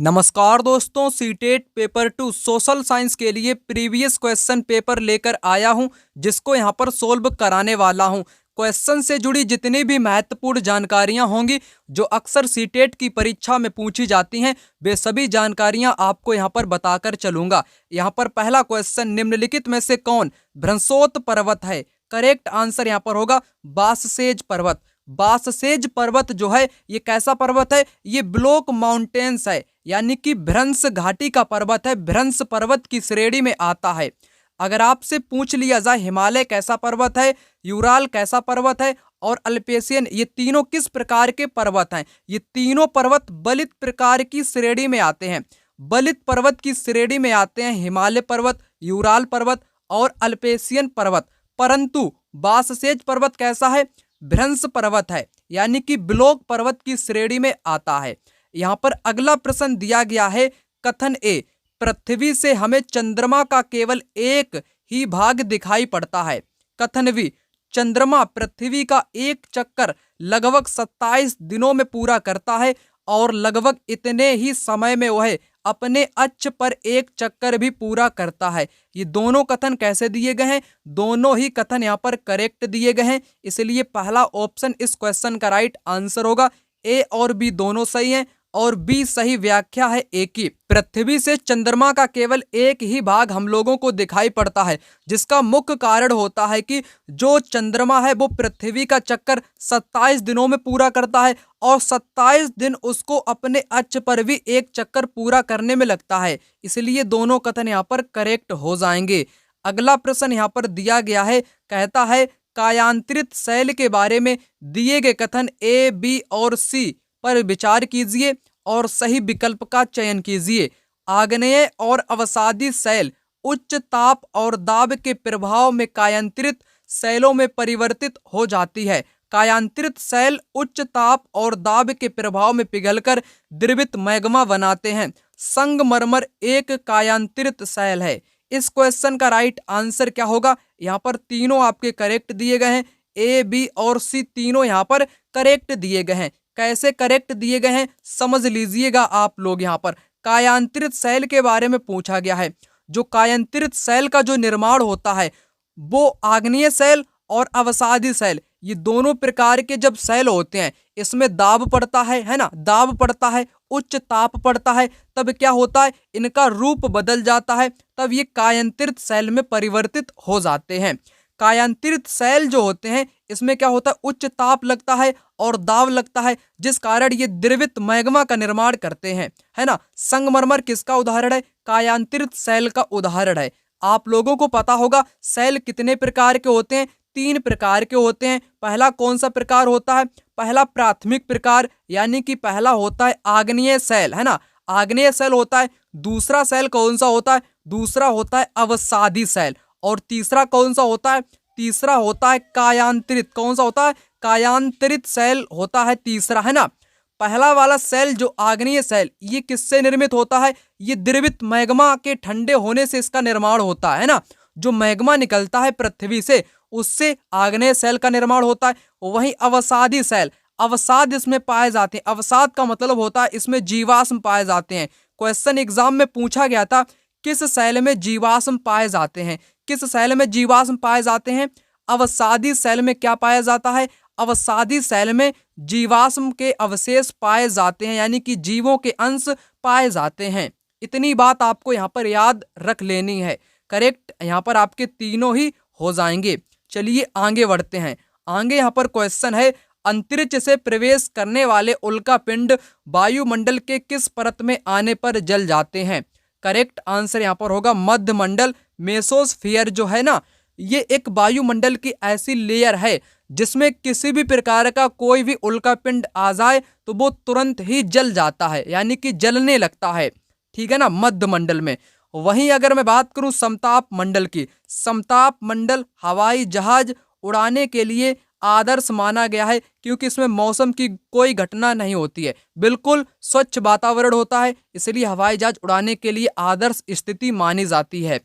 नमस्कार दोस्तों, CTET paper 2 social science के लिए प्रीवियस क्वेश्चन पेपर लेकर आया हूं, जिसको यहां पर सोल्व कराने वाला हूं। क्वेश्चन से जुड़ी जितनी भी महत्वपूर्ण जानकारियां होंगी जो अक्सर सीटेट की परीक्षा में पूछी जाती हैं, वे सभी जानकारियां आपको यहां पर बताकर चलूंगा। यहां पर पहला क्वेश्चन, निम्नलिखित में से कौन भ्रंशोत पर्वत है? करेक्ट आंसर यहां पर होगा बाससेज पर्वत। बाससेज पर्वत जो है ये कैसा पर्वत है? ये ब्लॉक माउंटेन्स है, यानी कि भ्रंश घाटी का पर्वत है, भ्रंश पर्वत की श्रेणी में आता है। अगर आपसे पूछ लिया जाए हिमालय कैसा पर्वत है, यूराल कैसा पर्वत है और अल्पेशियन, ये तीनों किस प्रकार के पर्वत हैं? ये तीनों पर्वत बलित प्रकार की श्रेणी में आते हैं। बलित पर्वत की श्रेणी में आते हैं हिमालय पर्वत, यूराल पर्वत और अल्पेशियन पर्वत। परंतु बाससेज पर्वत कैसा है? भ्रंश पर्वत है, यानी कि ब्लॉक पर्वत की श्रेणी में आता है। यहाँ पर अगला प्रश्न दिया गया है, कथन ए, पृथ्वी से हमें चंद्रमा का केवल एक ही भाग दिखाई पड़ता है। कथन बी, चंद्रमा पृथ्वी का एक चक्कर लगभग 27 दिनों में पूरा करता है और लगभग इतने ही समय में वह अपने अक्ष पर एक चक्कर भी पूरा करता है। ये दोनों कथन कैसे दिए गए हैं? दोनों ही कथन यहाँ पर करेक्ट दिए गए हैं, इसलिए पहला ऑप्शन इस क्वेश्चन का राइट आंसर होगा। ए और बी दोनों सही हैं और बी सही व्याख्या है ए की। पृथ्वी से चंद्रमा का केवल एक ही भाग हम लोगों को दिखाई पड़ता है, जिसका मुख्य कारण होता है कि जो चंद्रमा है वो पृथ्वी का चक्कर 27 दिनों में पूरा करता है और 27 दिन उसको अपने अक्ष पर भी एक चक्कर पूरा करने में लगता है, इसलिए दोनों कथन यहाँ पर करेक्ट हो जाएंगे। अगला प्रश्न यहाँ पर दिया गया है, कहता है कायांतरित शैल के बारे में दिए गए कथन ए, बी और सी पर विचार कीजिए और सही विकल्प का चयन कीजिए। आग्नेय और अवसादी शैल उच्च ताप और दाब के प्रभाव में कायांतरित शैलों में परिवर्तित हो जाती है। कायांतरित शैल उच्च ताप और दाब के प्रभाव में पिघलकर द्रवित मैग्मा बनाते हैं। संगमरमर एक कायांतरित शैल है। इस क्वेश्चन का राइट आंसर क्या होगा? यहाँ पर तीनों आपके करेक्ट दिए गए हैं, ए, बी और सी तीनों यहाँ पर करेक्ट दिए गए हैं। कैसे करेक्ट दिए गए हैं समझ लीजिएगा आप लोग। यहाँ पर कायांतरित शैल के बारे में पूछा गया है। जो कायांतरित शैल का जो निर्माण होता है वो आग्नेय शैल और अवसादी शैल, ये दोनों प्रकार के जब शैल होते हैं इसमें दाब पड़ता है ना, दाब पड़ता है, उच्च ताप पड़ता है, तब क्या होता है इनका रूप बदल जाता है, तब ये कायांतरित शैल में परिवर्तित हो जाते हैं। कायांतरित शैल जो होते हैं इसमें क्या होता है, उच्च ताप लगता है और दाब लगता है, जिस कारण ये द्रवित मैग्मा का निर्माण करते हैं, है ना। संगमरमर किसका उदाहरण है? कायांतरित शैल का उदाहरण है। आप लोगों को पता होगा शैल कितने प्रकार के होते हैं? 3 प्रकार के होते हैं। पहला कौन सा प्रकार होता है? पहला प्राथमिक प्रकार, यानी कि पहला होता है आग्नेय शैल, है ना, आग्नेय शैल होता है। दूसरा शैल कौन सा होता है? दूसरा होता है अवसादी शैल। और तीसरा कौन सा होता है? तीसरा होता है कायांतरित। कौन सा होता है? कायांतरित शैल होता है तीसरा, है ना। पहला वाला शैल जो आग्नेय शैल, ये किससे निर्मित होता है? ये द्रवित मैग्मा के ठंडे होने से इसका निर्माण होता है ना। जो मैग्मा निकलता है पृथ्वी से उससे आग्नेय शैल का निर्माण होता है। वहीं अवसादी शैल, अवसाद इसमें पाए जाते हैं। अवसाद का मतलब होता है इसमें जीवाश्म पाए जाते हैं। क्वेश्चन एग्जाम में पूछा गया था किस शैल में जीवाश्म पाए जाते हैं? किस शैल में जीवाश्म पाए जाते हैं? अवसादी शैल में क्या पाया जाता है? अवसादी शैल में जीवाश्म के अवशेष पाए जाते हैं, यानी कि जीवों के अंश पाए जाते हैं। इतनी बात आपको यहाँ पर याद रख लेनी है। करेक्ट यहाँ पर आपके तीनों ही हो जाएंगे। चलिए आगे बढ़ते हैं। आगे यहाँ पर क्वेश्चन है, अंतरिक्ष से प्रवेश करने वाले उल्का पिंड वायुमंडल के किस परत में आने पर जल जाते हैं? करेक्ट आंसर यहाँ पर होगा मध्यमंडल। मेसोस्फीयर जो है ना, ये एक वायुमंडल की ऐसी लेयर है जिसमें किसी भी प्रकार का कोई भी उल्का पिंड आ जाए तो वो तुरंत ही जल जाता है, यानी कि जलने लगता है, ठीक है ना, मध्यमंडल में। वहीं अगर मैं बात करूं समताप मंडल की, समताप मंडल हवाई जहाज उड़ाने के लिए आदर्श माना गया है, क्योंकि इसमें मौसम की कोई घटना नहीं होती है, बिल्कुल स्वच्छ वातावरण होता है, इसलिए हवाई जहाज उड़ाने के लिए आदर्श स्थिति मानी जाती है।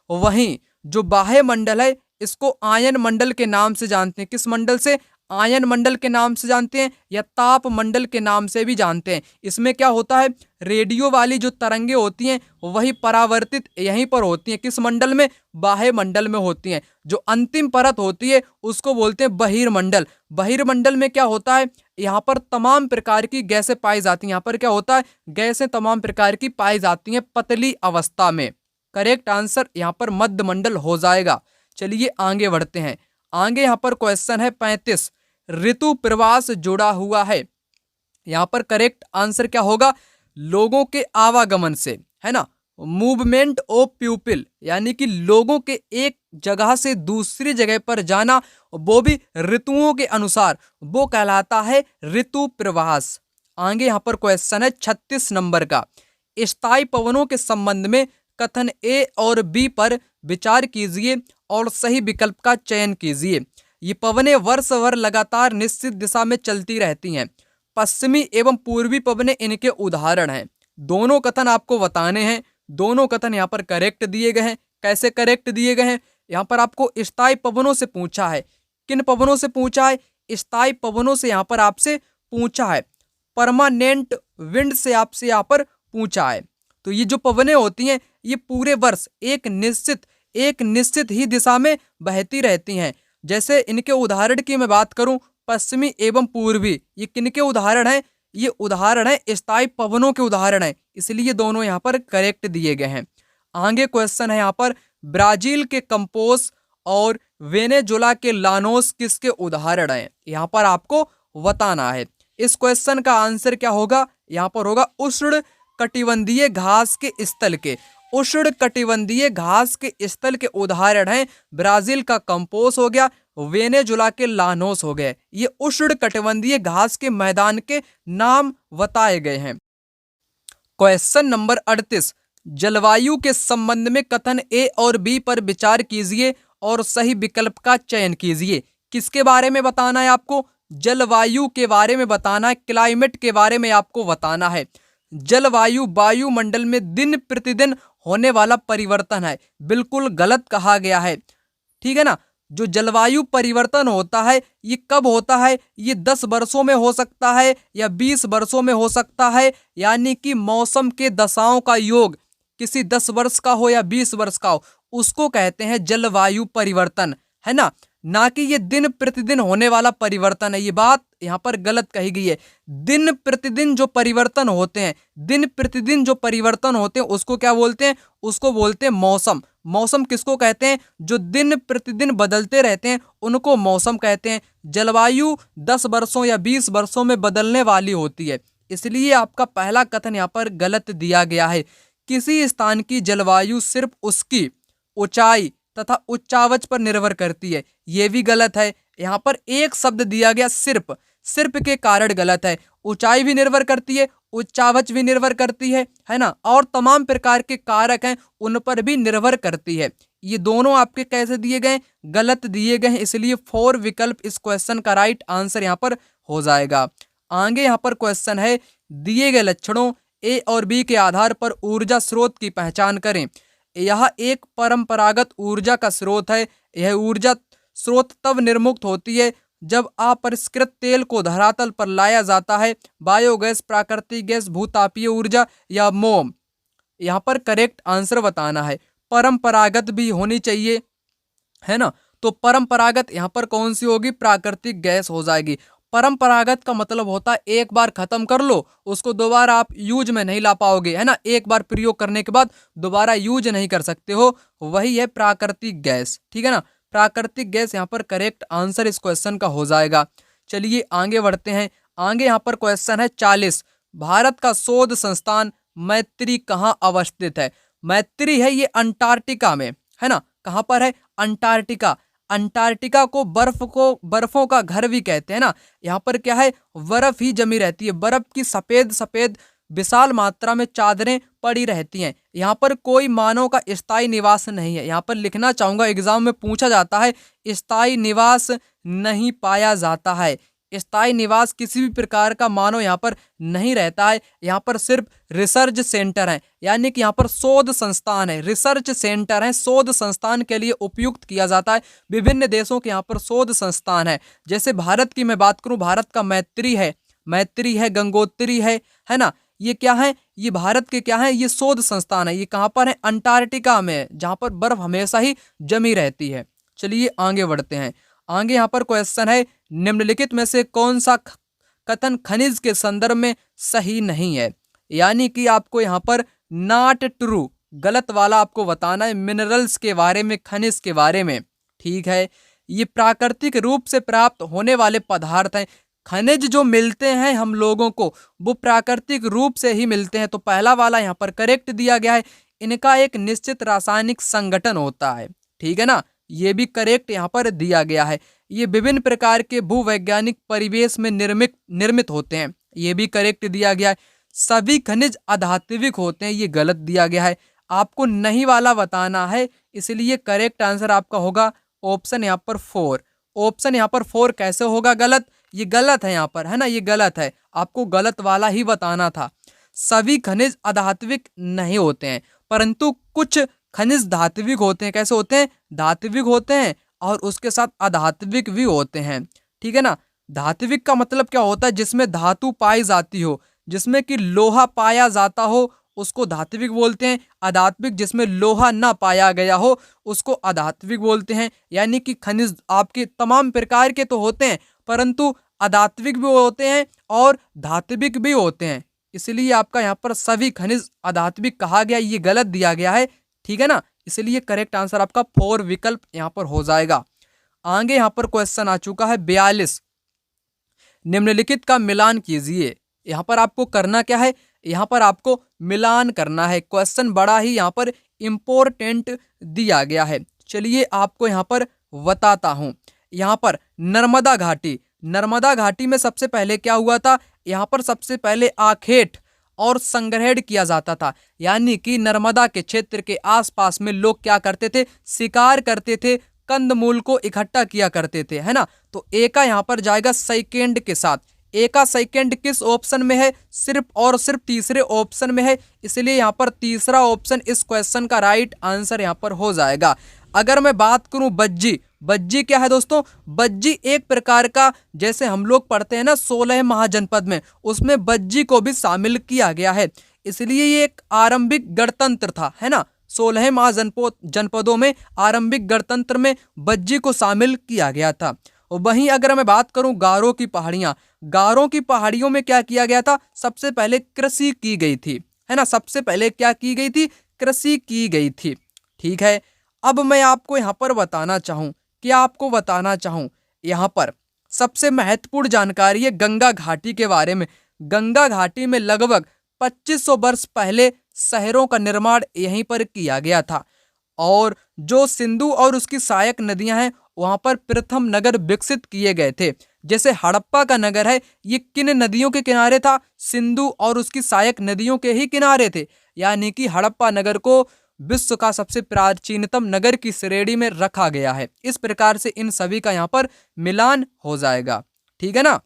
वहीं जो बाह्य मंडल है इसको आयन मंडल के नाम से जानते हैं। किस मंडल से? आयन मंडल के नाम से जानते हैं या ताप मंडल के नाम से भी जानते हैं। इसमें क्या होता है, रेडियो वाली जो तरंगे होती हैं वही परावर्तित यहीं पर होती हैं, किस मंडल में, बाह्य मंडल में होती हैं। जो अंतिम परत होती है उसको बोलते हैं बहिर्मंडल। बहिर्मंडल में क्या होता है, यहाँ पर तमाम प्रकार की गैसें पाई जाती हैं। यहाँ पर क्या होता है, गैसें तमाम प्रकार की पाई जाती हैं पतली अवस्था में। करेक्ट आंसर यहाँ पर मध्य मंडल हो जाएगा। चलिए आगे बढ़ते हैं। आगे यहाँ पर क्वेश्चन है 35, ऋतु प्रवास जुड़ा हुआ है। यहाँ पर करेक्ट आंसर क्या होगा, लोगों के आवागमन से, है ना, मूवमेंट ऑफ पीपल, यानी कि लोगों के एक जगह से दूसरी जगह पर जाना, वो भी ऋतुओं के अनुसार, वो कहलाता है ऋतु प्रवास। आगे यहाँ पर क्वेश्चन है 36 नंबर का, स्थायी पवनों के संबंध में कथन ए और बी पर विचार कीजिए और सही विकल्प का चयन कीजिए। ये पवनें वर्ष भर लगातार निश्चित दिशा में चलती रहती हैं। पश्चिमी एवं पूर्वी पवनें इनके उदाहरण हैं। दोनों कथन आपको बताने हैं। दोनों कथन यहाँ पर करेक्ट दिए गए हैं। कैसे करेक्ट दिए गए हैं, यहाँ पर आपको स्थायी पवनों से पूछा है। किन पवनों से पूछा है, स्थायी पवनों से यहाँ पर आपसे पूछा है। परमानेंट विंड से आपसे यहाँ पर पूछा है। तो ये जो पवनें होती हैं ये पूरे वर्ष एक निश्चित ही दिशा में बहती रहती हैं। जैसे इनके उदाहरण की मैं बात करूं, पश्चिमी एवं पूर्वी, ये किनके उदाहरण हैं, ये उदाहरण है स्थायी पवनों के उदाहरण हैं, इसलिए दोनों यहाँ पर करेक्ट दिए गए हैं। आगे क्वेश्चन है यहाँ पर, ब्राजील के कंपोस और वेनेजुला के लानोस किसके उदाहरण हैं, यहाँ पर आपको बताना है। इस क्वेश्चन का आंसर क्या होगा, यहाँ पर होगा उष्ण कटिबंधीय घास के स्थल के। उष्ण कटिबंधीय घास के स्थल के उदाहरण हैं ब्राजील का कंपोस हो गया, वेनेजुला के लानोस हो गए। ये उष्ण कटिबंधीय घास के मैदान के नाम बताए गए हैं। क्वेश्चन नंबर 38, जलवायु के संबंध में कथन ए और बी पर विचार कीजिए और सही विकल्प का चयन कीजिए। किसके बारे में बताना है आपको, जलवायु के बारे में बताना है, क्लाइमेट के बारे में आपको बताना है। जलवायु वायुमंडल में दिन प्रतिदिन होने वाला परिवर्तन है। बिल्कुल गलत कहा गया है, ठीक है ना। जो जलवायु परिवर्तन होता है ये कब होता है, ये 10 वर्षों में हो सकता है या 20 वर्षों में हो सकता है, यानी कि मौसम के दशाओं का योग किसी 10 वर्ष का हो या 20 वर्ष का हो, उसको कहते हैं जलवायु परिवर्तन, है ना कि ये दिन प्रतिदिन होने वाला परिवर्तन है। ये बात यहाँ पर गलत कही गई है। दिन प्रतिदिन जो परिवर्तन होते हैं, दिन प्रतिदिन जो परिवर्तन होते हैं उसको क्या बोलते हैं, उसको बोलते हैं मौसम। मौसम किसको कहते हैं, जो दिन प्रतिदिन बदलते रहते हैं उनको मौसम कहते हैं। जलवायु 10 वर्षों या 20 वर्षों में बदलने वाली होती है, इसलिए आपका पहला कथन यहाँ पर गलत दिया गया है। किसी स्थान की जलवायु सिर्फ उसकी ऊंचाई तथा उच्चावच पर निर्भर करती है, ये भी गलत है। यहाँ पर एक शब्द दिया गया सिर्फ के कारण गलत है। ऊंचाई भी निर्भर करती है, उच्चावच भी निर्भर करती है ना, और तमाम प्रकार के कारक हैं उन पर भी निर्भर करती है। ये दोनों आपके कैसे दिए गए, गलत दिए गए हैं, इसलिए 4 विकल्प इस क्वेश्चन का राइट आंसर यहाँ पर हो जाएगा। आगे यहाँ पर क्वेश्चन है, दिए गए लक्षणों ए और बी के आधार पर ऊर्जा स्रोत की पहचान करें। यह एक परंपरागत ऊर्जा का स्रोत है। यह ऊर्जा स्रोत तब निर्मुक्त होती है जब अपरिष्कृत तेल को धरातल पर लाया जाता है। बायोगैस, प्राकृतिक गैस, भूतापीय ऊर्जा या मोम। यहाँ पर करेक्ट आंसर बताना है। परंपरागत भी होनी चाहिए, है ना, तो परंपरागत यहाँ पर कौन सी होगी, प्राकृतिक गैस हो जाएगी। परंपरागत का मतलब होता है एक बार खत्म कर लो, उसको दोबारा आप यूज में नहीं ला पाओगे, है ना, एक बार प्रयोग करने के बाद दोबारा यूज नहीं कर सकते हो, वही है प्राकृतिक गैस, ठीक है ना। प्राकृतिक गैस यहाँ पर करेक्ट आंसर इस क्वेश्चन का हो जाएगा। चलिए आगे बढ़ते हैं। आगे यहाँ पर क्वेश्चन है 40, भारत का शोध संस्थान मैत्री कहाँ अवस्थित है। मैत्री है ये अंटार्कटिका में, है ना, कहाँ पर है, अंटार्कटिका। अंटार्कटिका को बर्फों का घर भी कहते हैं ना। यहाँ पर क्या है, बर्फ ही जमी रहती है, बर्फ की सफेद सफेद विशाल मात्रा में चादरें पड़ी रहती हैं। यहाँ पर कोई मानव का स्थायी निवास नहीं है। यहाँ पर लिखना चाहूंगा, एग्जाम में पूछा जाता है, स्थायी निवास नहीं पाया जाता है। स्थायी निवास किसी भी प्रकार का मानव यहाँ पर नहीं रहता है। यहाँ पर सिर्फ रिसर्च सेंटर है, यानी कि यहाँ पर शोध संस्थान है, रिसर्च सेंटर है, शोध संस्थान के लिए उपयुक्त किया जाता है। विभिन्न देशों के यहाँ पर शोध संस्थान है। जैसे भारत की मैं बात करूँ, भारत का मैत्री है, गंगोत्री है ना, ये क्या है, ये भारत के क्या है, ये शोध संस्थान है। ये कहाँ पर है, अंटार्कटिका में है, जहाँ पर बर्फ हमेशा ही जमी रहती है। चलिए आगे बढ़ते हैं। आगे यहाँ पर क्वेश्चन है, निम्नलिखित में से कौन सा कथन खनिज के संदर्भ में सही नहीं है। यानी कि आपको यहाँ पर नॉट ट्रू, गलत वाला आपको बताना है मिनरल्स के बारे में, खनिज के बारे में। ठीक है, ये प्राकृतिक रूप से प्राप्त होने वाले पदार्थ हैं। खनिज जो मिलते हैं हम लोगों को, वो प्राकृतिक रूप से ही मिलते हैं। तो पहला वाला यहाँ पर करेक्ट दिया गया है। इनका एक निश्चित रासायनिक संगठन होता है, ठीक है ना, ये भी करेक्ट यहाँ पर दिया गया है। ये विभिन्न प्रकार के भूवैज्ञानिक परिवेश में निर्मित होते हैं, ये भी करेक्ट दिया गया है। सभी खनिज अधात्विक होते हैं, ये गलत दिया गया है। आपको नहीं वाला बताना है, इसलिए करेक्ट आंसर आपका होगा ऑप्शन यहाँ पर 4। ऑप्शन यहाँ पर 4 कैसे होगा गलत, ये गलत है यहाँ पर, है ना, ये गलत है, आपको गलत वाला ही बताना था। सभी खनिज अधात्विक नहीं होते हैं, परंतु कुछ खनिज धात्विक होते हैं। कैसे होते हैं, धात्विक होते हैं, और उसके साथ अधात्विक भी होते हैं, ठीक है ना। धात्विक का मतलब क्या होता है, जिसमें धातु पाई जाती हो, जिसमें कि लोहा पाया जाता हो, उसको धात्विक बोलते हैं। अधात्विक जिसमें लोहा ना पाया गया हो, उसको अधात्विक बोलते हैं। यानी कि खनिज आपके तमाम प्रकार के तो होते हैं, परंतु अधात्विक भी होते हैं और धात्विक भी होते हैं, इसलिए आपका यहाँ पर सभी खनिज अधात्विक कहा गया, ये गलत दिया गया है, ठीक है ना। इसलिए करेक्ट आंसर आपका 4 विकल्प यहाँ पर हो जाएगा। आगे यहाँ पर क्वेश्चन आ चुका है 42, निम्नलिखित का मिलान कीजिए। यहाँ पर आपको करना क्या है, यहाँ पर आपको मिलान करना है। क्वेश्चन बड़ा ही यहाँ पर इम्पोर्टेंट दिया गया है। चलिए आपको यहाँ पर बताता हूँ। यहाँ पर नर्मदा घाटी में सबसे पहले क्या हुआ था, यहाँ पर सबसे पहले आखेट और संग्रहण किया जाता था। यानी कि नर्मदा के क्षेत्र के आसपास में लोग क्या करते थे, शिकार करते थे, कंदमूल को इकट्ठा किया करते थे, है ना। तो ए का यहाँ पर जाएगा सेकेंड के साथ। ए का सेकेंड किस ऑप्शन में है, सिर्फ और सिर्फ तीसरे ऑप्शन में है, इसलिए यहाँ पर तीसरा ऑप्शन इस क्वेश्चन का राइट आंसर यहाँ पर हो जाएगा। अगर मैं बात करूं बज्जी क्या है दोस्तों, बज्जी एक प्रकार का, जैसे हम लोग पढ़ते हैं ना 16 महाजनपद में, उसमें बज्जी को भी शामिल किया गया है, इसलिए ये एक आरंभिक गणतंत्र था, है ना। 16 महाजनपदों में आरंभिक गणतंत्र में बज्जी को शामिल किया गया था। और वहीं अगर मैं बात करूं गारो की पहाड़ियों में क्या किया गया था, सबसे पहले कृषि की गई थी, है ना, सबसे पहले क्या की गई थी, कृषि की गई थी, ठीक है। अब मैं आपको यहाँ पर बताना चाहूँ, यहाँ पर सबसे महत्वपूर्ण जानकारी है गंगा घाटी के बारे में। गंगा घाटी में लगभग 2500 वर्ष पहले शहरों का निर्माण यहीं पर किया गया था, और जो सिंधु और उसकी सहायक नदियां हैं, वहां पर प्रथम नगर विकसित किए गए थे। जैसे हड़प्पा का नगर है, ये किन नदियों के किनारे था, सिंधु और उसकी सहायक नदियों के ही किनारे थे। यानी कि हड़प्पा नगर को विश्व का सबसे प्राचीनतम नगर की श्रेणी में रखा गया है। इस प्रकार से इन सभी का यहाँ पर मिलान हो जाएगा, ठीक है ना।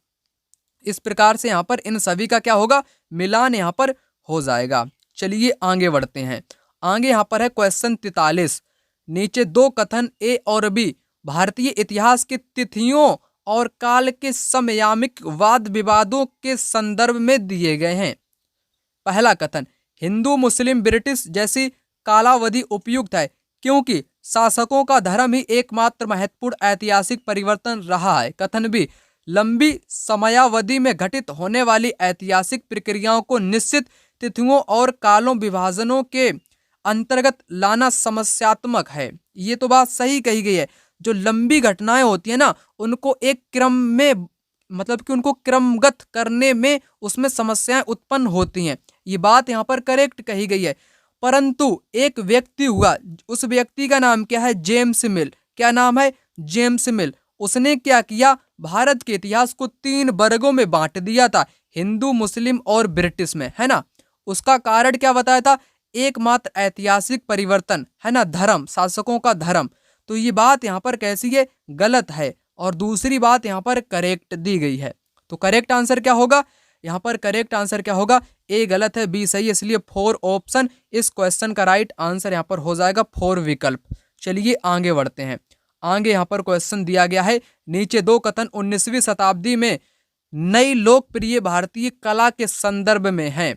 इस प्रकार से यहाँ पर इन सभी का क्या होगा, मिलान यहाँ पर हो जाएगा। चलिए आगे बढ़ते हैं। आगे यहाँ पर है क्वेश्चन 43, नीचे दो कथन ए और बी भारतीय इतिहास की तिथियों और काल के समयामिक वाद विवादों के संदर्भ में दिए गए हैं। पहला कथन, हिंदू मुस्लिम ब्रिटिश जैसी कालावधि उपयुक्त है क्योंकि शासकों का धर्म ही एकमात्र महत्वपूर्ण ऐतिहासिक परिवर्तन रहा है। कथन बी, लंबी समयावधि में घटित होने वाली ऐतिहासिक प्रक्रियाओं को निश्चित तिथियों और कालों विभाजनों के अंतर्गत लाना समस्यात्मक है। ये तो बात सही कही गई है। जो लंबी घटनाएं होती है ना, उनको एक क्रम में, मतलब कि उनको क्रमगत करने में उसमें समस्याएं उत्पन्न होती हैं, ये बात यहाँ पर करेक्ट कही गई है। परंतु एक व्यक्ति हुआ, उस व्यक्ति का नाम क्या है, जेम्स मिल। क्या नाम है, जेम्स मिल। उसने क्या किया, भारत के इतिहास को 3 वर्गों में बांट दिया था, हिंदू मुस्लिम और ब्रिटिश में, है ना। उसका कारण क्या बताया था, एकमात्र ऐतिहासिक परिवर्तन, है ना, धर्म, शासकों का धर्म। तो ये बात यहाँ पर कैसी है, गलत है। और दूसरी बात यहाँ पर करेक्ट दी गई है। तो करेक्ट आंसर क्या होगा? यहाँ पर करेक्ट आंसर क्या होगा? ए गलत है, बी सही है, इसलिए 4 ऑप्शन इस क्वेश्चन का राइट आंसर यहाँ पर हो जाएगा 4 विकल्प। चलिए आगे बढ़ते हैं। आगे यहाँ पर क्वेश्चन दिया गया है, नीचे दो कथन 19वीं शताब्दी में नई लोकप्रिय भारतीय कला के संदर्भ में है।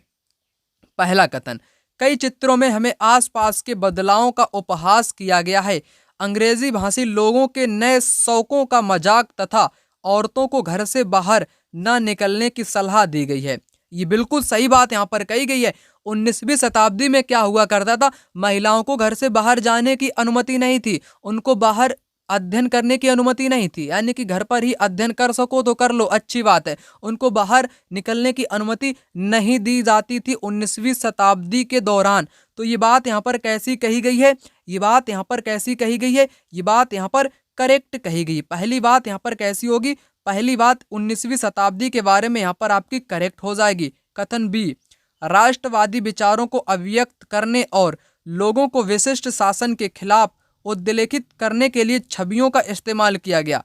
पहला कथन, कई चित्रों में हमें आसपास के बदलावों का उपहास किया गया है। अंग्रेजी भाषी लोगों के नए शौकों का मजाक तथा औरतों को घर से बाहर न निकलने की सलाह दी गई है। ये बिल्कुल सही बात यहाँ पर कही गई है। 19वीं शताब्दी में क्या हुआ करता था? महिलाओं को घर से बाहर जाने की अनुमति नहीं थी, उनको बाहर अध्ययन करने की अनुमति नहीं थी, यानी कि घर पर ही अध्ययन कर सको तो कर लो, अच्छी बात है। उनको बाहर निकलने की अनुमति नहीं दी जाती थी 19वीं शताब्दी के दौरान। तो ये बात यहाँ पर कैसी कही गई है? ये बात यहाँ पर कैसी कही गई है? ये बात यहाँ पर करेक्ट कही गई। पहली बात यहाँ पर कैसी होगी? पहली बात 19वीं शताब्दी के बारे में यहाँ पर आपकी करेक्ट हो जाएगी। कथन बी, राष्ट्रवादी विचारों को अभिव्यक्त करने और लोगों को विशिष्ट शासन के खिलाफ उद्लेखित करने के लिए छवियों का इस्तेमाल किया गया।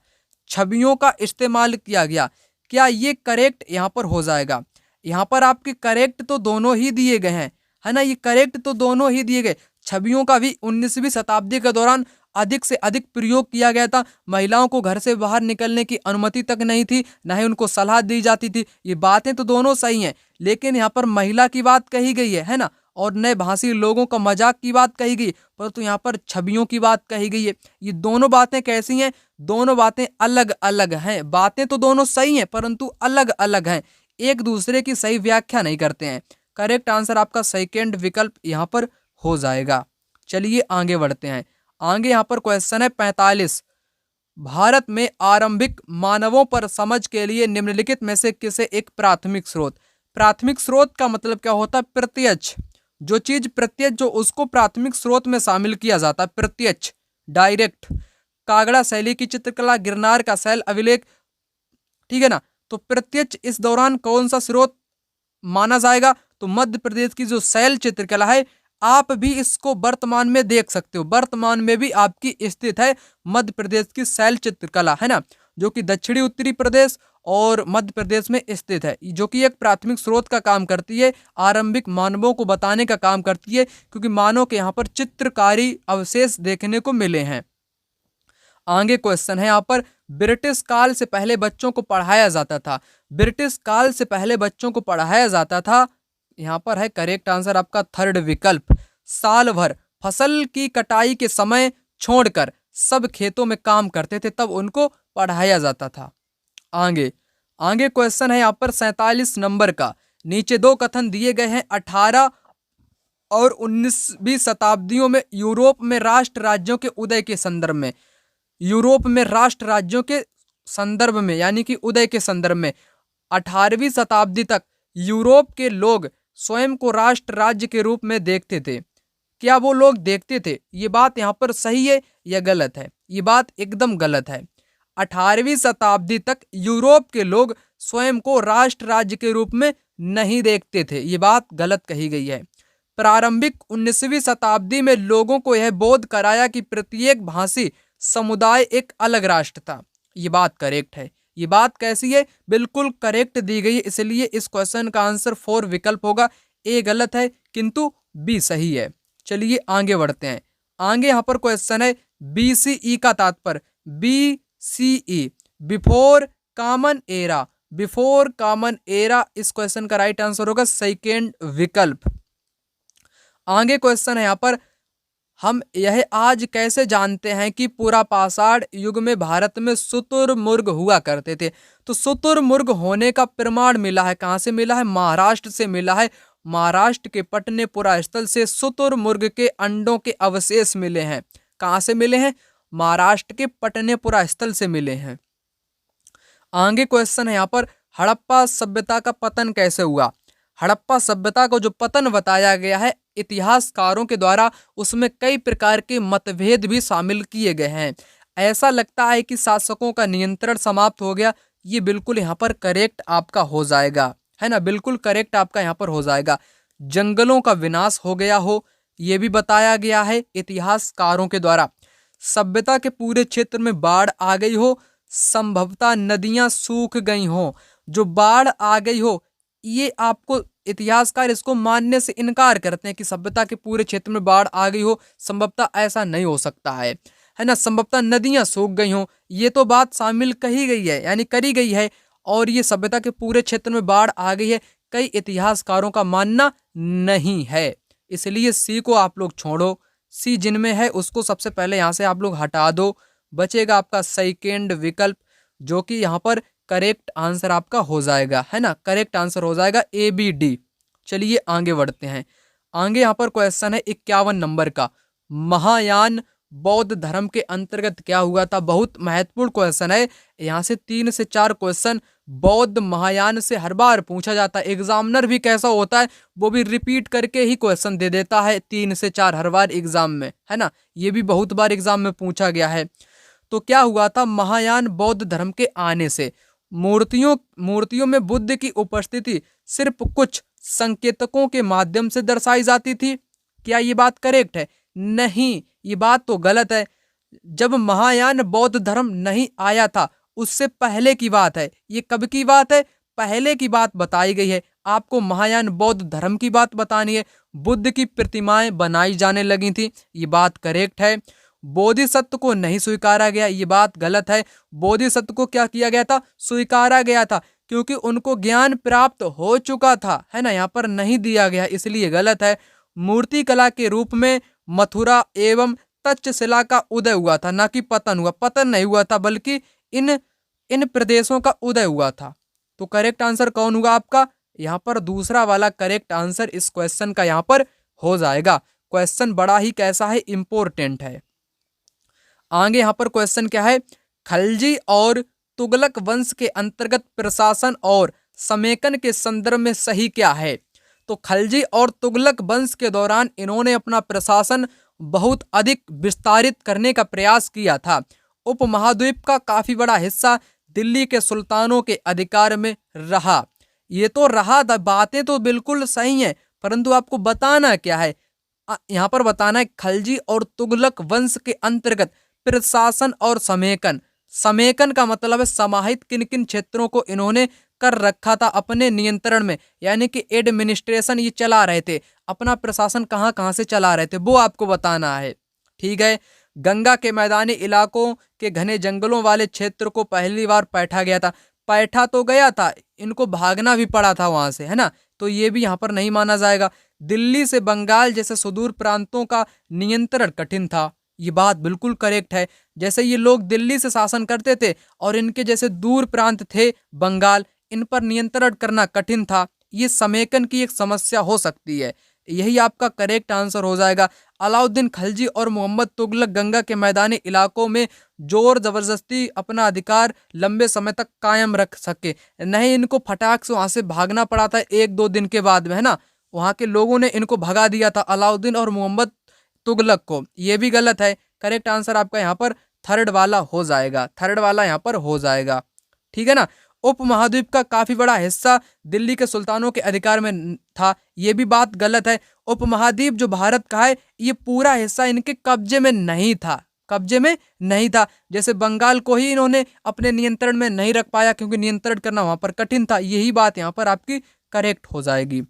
छवियों का इस्तेमाल किया गया, क्या ये करेक्ट यहाँ पर हो जाएगा? यहाँ पर आपके करेक्ट तो दोनों ही दिए गए हैं, है ना, ये करेक्ट तो दोनों ही दिए गए। छवियों का भी 19वीं शताब्दी के दौरान अधिक से अधिक प्रयोग किया गया था। महिलाओं को घर से बाहर निकलने की अनुमति तक नहीं थी, न ही उनको सलाह दी जाती थी। ये बातें तो दोनों सही हैं, लेकिन यहाँ पर महिला की बात कही गई है ना, और नए भाषी लोगों का मजाक की बात कही गई, परंतु यहाँ पर छवियों की बात कही गई है। ये दोनों बातें कैसी हैं? दोनों बातें अलग अलग हैं। बातें तो दोनों सही हैं, परंतु अलग अलग हैं, एक दूसरे की सही व्याख्या नहीं करते हैं। करेक्ट आंसर आपका सेकेंड विकल्प यहाँ पर हो जाएगा। चलिए आगे बढ़ते हैं। आगे यहाँ पर क्वेश्चन है 45, भारत में आरंभिक मानवों पर समझ के लिए निम्नलिखित में से किसे एक प्राथमिक स्रोत? प्राथमिक स्रोत का मतलब क्या होता है? प्रत्यक्ष, जो चीज प्रत्यक्ष, जो उसको प्राथमिक स्रोत में शामिल किया जाता है, प्रत्यक्ष, डायरेक्ट। कागड़ा शैली की चित्रकला, गिरनार का शैल अभिलेख, ठीक है ना। तो प्रत्यक्ष इस दौरान कौन सा स्रोत माना जाएगा? तो मध्य प्रदेश की जो शैल चित्रकला है, आप भी इसको वर्तमान में देख सकते हो, वर्तमान में भी आपकी स्थित है मध्य प्रदेश की शैल चित्रकला, है ना, जो कि दक्षिणी उत्तरी प्रदेश और मध्य प्रदेश में स्थित है, जो कि एक प्राथमिक स्रोत का काम करती है, आरंभिक मानवों को बताने का काम करती है, क्योंकि मानव के यहाँ पर चित्रकारी अवशेष देखने को मिले हैं। आगे क्वेश्चन है यहाँ पर, ब्रिटिश काल से पहले बच्चों को पढ़ाया जाता था। ब्रिटिश काल से पहले बच्चों को पढ़ाया जाता था, यहाँ पर है करेक्ट आंसर आपका थर्ड विकल्प। साल भर फसल की कटाई के समय छोड़कर सब खेतों में काम करते थे, तब उनको पढ़ाया जाता था। आगे आगे क्वेश्चन है यहाँ पर 47 नंबर का। नीचे दो कथन दिए गए हैं, 18 और 19वीं शताब्दियों में यूरोप में राष्ट्र राज्यों के उदय के संदर्भ में, यूरोप में राष्ट्र राज्यों के संदर्भ में, यानी कि उदय के संदर्भ में 18वीं शताब्दी तक यूरोप के लोग स्वयं को राष्ट्र राज्य के रूप में देखते थे। क्या वो लोग देखते थे? ये बात यहाँ पर सही है या गलत है? ये बात एकदम गलत है। 18वीं शताब्दी तक यूरोप के लोग स्वयं को राष्ट्र राज्य के रूप में नहीं देखते थे, ये बात गलत कही गई है। प्रारंभिक 19वीं शताब्दी में लोगों को यह बोध कराया कि प्रत्येक भाषी समुदाय एक अलग राष्ट्र था, ये बात करेक्ट है। ये बात कैसी है? बिल्कुल करेक्ट दी गई है, इसलिए इस क्वेश्चन का आंसर 4 विकल्प होगा। ए गलत है किंतु बी सही है। चलिए आगे बढ़ते हैं। आगे यहाँ पर क्वेश्चन है, BCE का तात्पर्य, BCE before common era, before common era, इस क्वेश्चन का राइट आंसर होगा सेकेंड विकल्प। आगे क्वेश्चन है यहाँ पर, हम यह आज कैसे जानते हैं कि पूरा पाषाण युग में भारत में शुतुरमुर्ग हुआ करते थे? तो शुतुरमुर्ग होने का प्रमाण मिला है, कहाँ से मिला है? महाराष्ट्र से मिला है। महाराष्ट्र के पटनेपुरा स्थल से शुतुरमुर्ग के अंडों के अवशेष मिले हैं। कहाँ से मिले हैं? महाराष्ट्र के पटनेपुरा स्थल से मिले हैं। आगे क्वेश्चन है यहाँ पर, हड़प्पा सभ्यता का पतन कैसे हुआ? हड़प्पा सभ्यता को जो पतन बताया गया है इतिहासकारों के द्वारा, उसमें कई प्रकार के मतभेद भी शामिल किए गए हैं। ऐसा लगता है कि शासकों का नियंत्रण समाप्त हो गया, ये बिल्कुल यहाँ पर करेक्ट आपका हो जाएगा, है ना, बिल्कुल करेक्ट आपका यहाँ पर हो जाएगा। जंगलों का विनाश हो गया हो, ये भी बताया गया है इतिहासकारों के द्वारा। सभ्यता के पूरे क्षेत्र में बाढ़ आ गई हो, संभवतः नदियां सूख गई हों, जो बाढ़ आ गई हो। ये आपको इतिहासकार इसको मानने से इनकार करते हैं कि सभ्यता के पूरे क्षेत्र में बाढ़ आ गई हो, संभवतः ऐसा नहीं हो सकता है ना। संभवतः नदियां सूख गई हों, ये तो बात शामिल कही गई है यानी करी गई है, और ये सभ्यता के पूरे क्षेत्र में बाढ़ आ गई है कई इतिहासकारों का मानना नहीं है। इसलिए सी को आप लोग छोड़ो, सी जिनमें है उसको सबसे पहले यहाँ से आप लोग हटा दो। बचेगा आपका सेकेंड विकल्प, जो कि यहाँ पर करेक्ट आंसर आपका हो जाएगा, है ना। करेक्ट आंसर हो जाएगा ए बी डी। चलिए आगे बढ़ते हैं। आगे यहाँ पर क्वेश्चन है 51 नंबर का, महायान बौद्ध धर्म के अंतर्गत क्या हुआ था। बहुत महत्वपूर्ण क्वेश्चन है। यहाँ से 3 से 4 क्वेश्चन बौद्ध महायान से हर बार पूछा जाता है। एग्जामिनर भी कैसा होता है, वो भी रिपीट करके ही क्वेश्चन दे देता है 3 से 4 हर बार एग्जाम में, है ना। ये भी बहुत बार एग्जाम में पूछा गया है। तो क्या हुआ था, महायान बौद्ध धर्म के आने से मूर्तियों में बुद्ध की उपस्थिति सिर्फ कुछ संकेतकों के माध्यम से दर्शाई जाती थी। क्या ये बात करेक्ट है? नहीं, ये बात तो गलत है। जब महायान बौद्ध धर्म नहीं आया था उससे पहले की बात है। ये कब की बात है? पहले की बात बताई गई है। आपको महायान बौद्ध धर्म की बात बतानी है। बुद्ध की प्रतिमाएं बनाई जाने लगी थी, ये बात करेक्ट है। बोधिसत्व को नहीं स्वीकारा गया, ये बात गलत है। बोधिसत्व को क्या किया गया था? स्वीकारा गया था, क्योंकि उनको ज्ञान प्राप्त हो चुका था, है ना। यहाँ पर नहीं दिया गया, इसलिए गलत है। मूर्ति कला के रूप में मथुरा एवं तक्षशिला का उदय हुआ था, ना कि पतन हुआ। पतन नहीं हुआ था, बल्कि इन प्रदेशों का उदय हुआ था। तो करेक्ट आंसर कौन हुआ आपका? यहाँ पर दूसरा वाला करेक्ट आंसर इस क्वेश्चन का यहाँ पर हो जाएगा। क्वेश्चन बड़ा ही कैसा है, इंपॉर्टेंट है। आगे यहाँ पर क्वेश्चन क्या है, खलजी और तुगलक वंश के अंतर्गत प्रशासन और समेकन के संदर्भ में सही क्या है। तो खलजी और तुगलक वंश के दौरान इन्होंने अपना प्रशासन बहुत अधिक विस्तारित करने का प्रयास किया था। उपमहाद्वीप का काफी बड़ा हिस्सा दिल्ली के सुल्तानों के अधिकार में रहा। ये तो रहा, बातें तो बिल्कुल सही हैं, परंतु आपको बताना क्या है, यहाँ पर बताना है खलजी और तुगलक वंश के अंतर्गत प्रशासन और समेकन। समेकन का मतलब है समाहित किन किन क्षेत्रों को इन्होंने कर रखा था अपने नियंत्रण में, यानी कि एडमिनिस्ट्रेशन ये चला रहे थे, अपना प्रशासन कहाँ कहाँ से चला रहे थे, वो आपको बताना है। ठीक है। गंगा के मैदानी इलाकों के घने जंगलों वाले क्षेत्र को पहली बार पैठा गया था। पैठा तो गया था, इनको भागना भी पड़ा था वहां से, है ना। तो ये भी यहाँ पर नहीं माना जाएगा। दिल्ली से बंगाल जैसे सुदूर प्रांतों का नियंत्रण कठिन था, ये बात बिल्कुल करेक्ट है। जैसे ये लोग दिल्ली से शासन करते थे और इनके जैसे दूर प्रांत थे बंगाल, इन पर नियंत्रण करना कठिन था। ये समेकन की एक समस्या हो सकती है, यही आपका करेक्ट आंसर हो जाएगा। अलाउद्दीन खलजी और मोहम्मद तुगलक गंगा के मैदानी इलाकों में जोर जबरदस्ती अपना अधिकार लंबे समय तक कायम रख सके, नहीं इनको फटाक से वहां से भागना पड़ा था 1-2 दिन के बाद में, है ना। वहां के लोगों ने इनको भगा दिया था, अलाउद्दीन और मोहम्मद तुगलक को। ये भी गलत है। करेक्ट आंसर आपका यहाँ पर थर्ड वाला हो जाएगा, थर्ड वाला यहाँ पर हो जाएगा। ठीक है ना। उपमहाद्वीप का काफी बड़ा हिस्सा दिल्ली के सुल्तानों के अधिकार में था, ये भी बात गलत है। उपमहाद्वीप जो भारत का है, ये पूरा हिस्सा इनके कब्जे में नहीं था, कब्जे में नहीं था। जैसे बंगाल को ही इन्होंने अपने नियंत्रण में नहीं रख पाया, क्योंकि नियंत्रण करना वहां पर कठिन था। यही बात यहाँ पर आपकी करेक्ट हो जाएगी।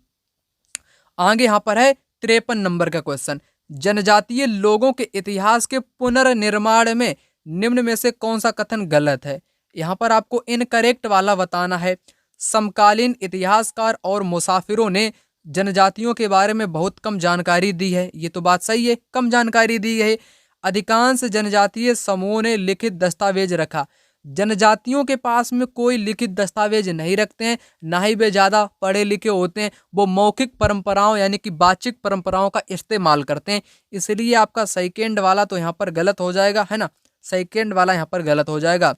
आगे यहाँ पर है 53 नंबर का क्वेश्चन, जनजातीय लोगों के इतिहास के पुनर्निर्माण में निम्न में से कौन सा कथन गलत है। यहाँ पर आपको इनकरेक्ट वाला बताना है। समकालीन इतिहासकार और मुसाफिरों ने जनजातियों के बारे में बहुत कम जानकारी दी है, ये तो बात सही है, कम जानकारी दी है। अधिकांश जनजातीय समूहों ने लिखित दस्तावेज रखा, जनजातियों के पास में कोई लिखित दस्तावेज नहीं रखते हैं, ना ही वे ज़्यादा पढ़े लिखे होते हैं। वो मौखिक परंपराओं यानी कि बातचीत परंपराओं का इस्तेमाल करते हैं। इसलिए आपका सेकेंड वाला तो यहाँ पर गलत हो जाएगा, है ना। सेकेंड वाला यहाँ पर गलत हो जाएगा।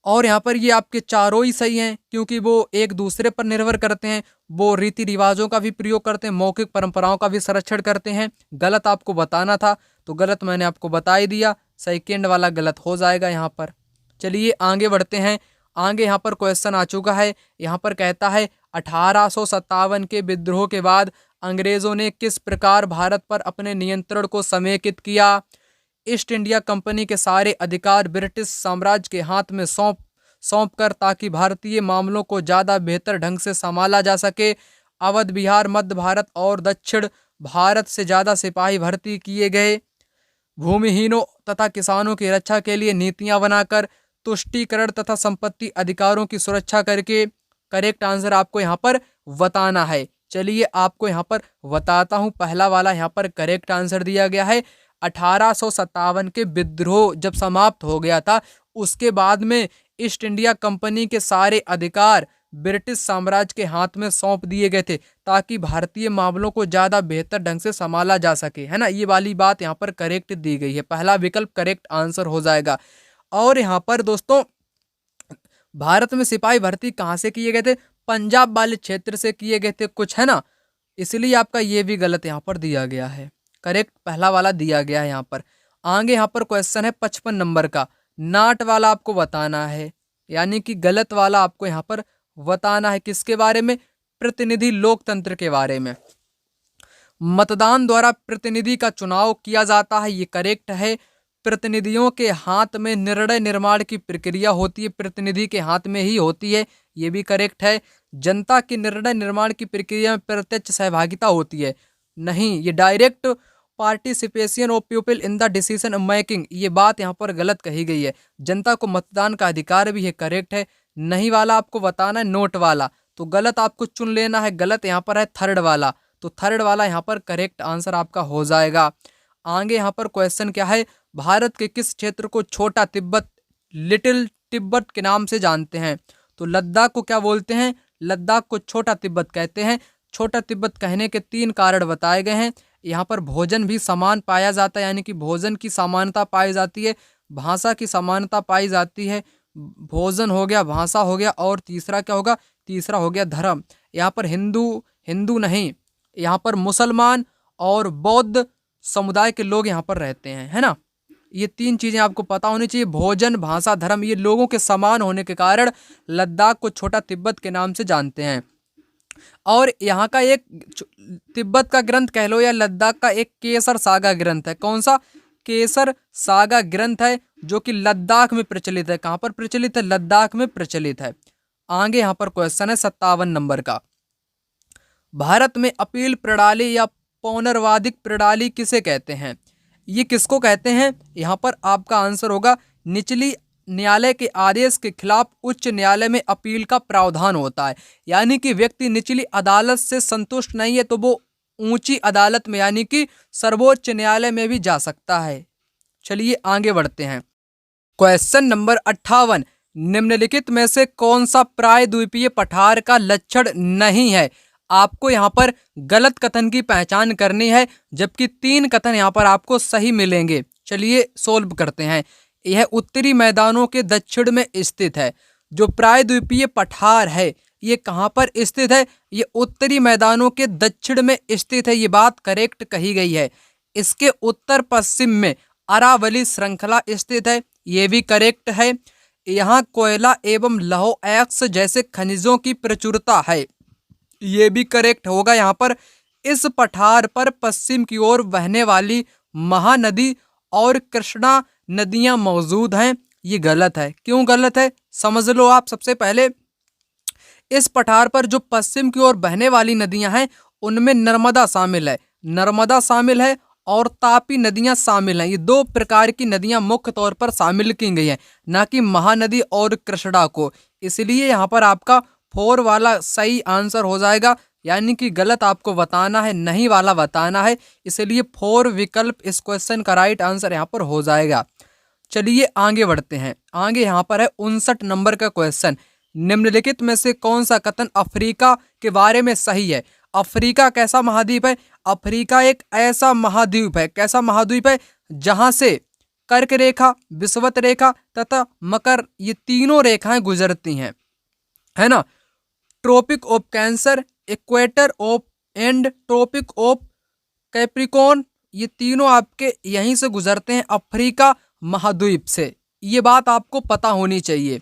और यहाँ पर ये आपके चारों ही सही हैं, क्योंकि वो एक दूसरे पर निर्भर करते हैं। वो रीति रिवाजों का भी प्रयोग करते हैं, मौखिक परंपराओं का भी संरक्षण करते हैं। गलत आपको बताना था तो गलत मैंने आपको बता ही दिया, सेकेंड वाला गलत हो जाएगा यहाँ पर। चलिए आगे बढ़ते हैं। आगे यहाँ पर क्वेश्चन आ चुका है। यहाँ पर कहता है 1857 के विद्रोह के बाद अंग्रेजों ने किस प्रकार भारत पर अपने नियंत्रण को समेकित किया। ईस्ट इंडिया कंपनी के सारे अधिकार ब्रिटिश साम्राज्य के हाथ में सौंप कर ताकि भारतीय मामलों को ज़्यादा बेहतर ढंग से संभाला जा सके। अवध, बिहार, मध्य भारत और दक्षिण भारत से ज़्यादा सिपाही भर्ती किए गए। भूमिहीनों तथा किसानों की रक्षा के लिए नीतियां बनाकर तुष्टीकरण तथा संपत्ति अधिकारों की सुरक्षा करके। करेक्ट आंसर आपको यहाँ पर बताना है। चलिए आपको यहाँ पर बताता हूँ। पहला वाला यहाँ पर करेक्ट आंसर दिया गया है। 1857 के विद्रोह जब समाप्त हो गया था, उसके बाद में ईस्ट इंडिया कंपनी के सारे अधिकार ब्रिटिश साम्राज्य के हाथ में सौंप दिए गए थे ताकि भारतीय मामलों को ज़्यादा बेहतर ढंग से संभाला जा सके, है ना। ये वाली बात यहाँ पर करेक्ट दी गई है। पहला विकल्प करेक्ट आंसर हो जाएगा। और यहाँ पर दोस्तों भारत में सिपाही भर्ती कहाँ से किए गए थे? पंजाब वाले क्षेत्र से किए गए थे कुछ, है ना। इसलिए आपका ये भी गलत यहाँ पर दिया गया है। करेक्ट पहला वाला दिया गया है यहाँ पर। आगे यहाँ पर क्वेश्चन है 55 नंबर का। नाट वाला आपको बताना है, यानी कि गलत वाला आपको यहाँ पर बताना है। किसके बारे में? प्रतिनिधि लोकतंत्र के बारे में। मतदान द्वारा प्रतिनिधि का चुनाव किया जाता है, ये करेक्ट है। प्रतिनिधियों के हाथ में निर्णय निर्माण की प्रक्रिया होती है, प्रतिनिधि के हाथ में ही होती है, ये भी करेक्ट है। जनता की निर्णय निर्माण की प्रक्रिया में प्रत्यक्ष सहभागिता होती है, नहीं, ये direct participation of people in the decision making, ये बात यहाँ पर गलत कही गई है। जनता को मतदान का अधिकार भी है, करेक्ट है। नहीं वाला आपको बताना है, नोट वाला, तो गलत आपको चुन लेना है। गलत यहाँ पर है थर्ड वाला, तो थर्ड वाला यहाँ पर करेक्ट आंसर आपका हो जाएगा। आगे यहाँ पर क्वेश्चन क्या है? भारत के किस क्षेत्र को छोटा तिब्बत, लिटिल तिब्बत के नाम से जानते हैं? तो लद्दाख को क्या बोलते हैं? लद्दाख को छोटा तिब्बत कहते हैं। छोटा तिब्बत कहने के 3 कारण बताए गए हैं। यहाँ पर भोजन भी समान पाया जाता है, यानी कि भोजन की समानता पाई जाती है। भाषा की समानता पाई जाती है। भोजन हो गया, भाषा हो गया, और तीसरा क्या होगा? तीसरा हो गया धर्म। यहाँ पर हिंदू नहीं, यहाँ पर मुसलमान और बौद्ध समुदाय के लोग यहाँ पर रहते हैं, है ना। ये 3 चीज़ें आपको पता होनी चाहिए। भोजन, भाषा, धर्म, ये लोगों के समान होने के कारण लद्दाख को छोटा तिब्बत के नाम से जानते हैं। और यहाँ का एक तिब्बत का ग्रंथ कह लो या लद्दाख का एक केसर सागा ग्रंथ है। कौन सा? केसर सागा ग्रंथ है, जो कि लद्दाख में प्रचलित है। कहाँ पर प्रचलित है? लद्दाख में प्रचलित है। आगे यहाँ पर क्वेश्चन है 57 नंबर का। भारत में अपील प्रणाली या पौनर्वादिक प्रणाली किसे कहते हैं? ये किसको कहते हैं? यहाँ पर आपका आंसर होगा निचली न्यायालय के आदेश के खिलाफ उच्च न्यायालय में अपील का प्रावधान होता है। यानी कि व्यक्ति निचली अदालत से संतुष्ट नहीं है तो वो ऊंची अदालत में, यानी कि सर्वोच्च न्यायालय में भी जा सकता है। चलिए आगे बढ़ते हैं। क्वेश्चन नंबर 58, निम्नलिखित में से कौन सा प्रायद्वीपीय पठार का लक्षण नहीं है? आपको यहाँ पर गलत कथन की पहचान करनी है, जबकि 3 कथन यहाँ पर आपको सही मिलेंगे। चलिए सोल्व करते हैं। यह उत्तरी मैदानों के दक्षिण में स्थित है। जो प्रायद्वीपीय पठार है ये कहाँ पर स्थित है? ये उत्तरी मैदानों के दक्षिण में स्थित है, ये बात करेक्ट कही गई है। इसके उत्तर पश्चिम में अरावली श्रृंखला स्थित है, ये भी करेक्ट है। यहाँ कोयला एवं लौह अयस्क जैसे खनिजों की प्रचुरता है, ये भी करेक्ट होगा। यहाँ पर इस पठार पर पश्चिम की ओर बहने वाली महानदी और कृष्णा नदियां मौजूद हैं, ये गलत है। क्यों गलत है? समझ लो आप। सबसे पहले इस पठार पर जो पश्चिम की ओर बहने वाली नदियां हैं उनमें नर्मदा शामिल है, नर्मदा शामिल है और तापी नदियां शामिल हैं। ये 2 प्रकार की नदियां मुख्य तौर पर शामिल की गई हैं, ना कि महानदी और कृष्णा को। इसलिए यहाँ पर आपका 4 वाला सही आंसर हो जाएगा, यानी कि गलत आपको बताना है, नहीं वाला बताना है। इसलिए 4 विकल्प इस क्वेश्चन का राइट आंसर यहाँ पर हो जाएगा। चलिए आगे बढ़ते हैं। आगे यहाँ पर है 59 नंबर का क्वेश्चन। निम्नलिखित में से कौन सा कथन अफ्रीका के बारे में सही है? अफ्रीका कैसा महाद्वीप है? अफ्रीका एक ऐसा महाद्वीप है, कैसा महाद्वीप है, जहां से कर्क रेखा, विषुवत रेखा तथा मकर, ये तीनों रेखाएं गुजरती हैं, है ना। Tropic of cancer, equator of and tropic of capricorn, ये तीनों आपके यहीं से गुजरते हैं, अफ्रीका महाद्वीप से। ये बात आपको पता होनी चाहिए।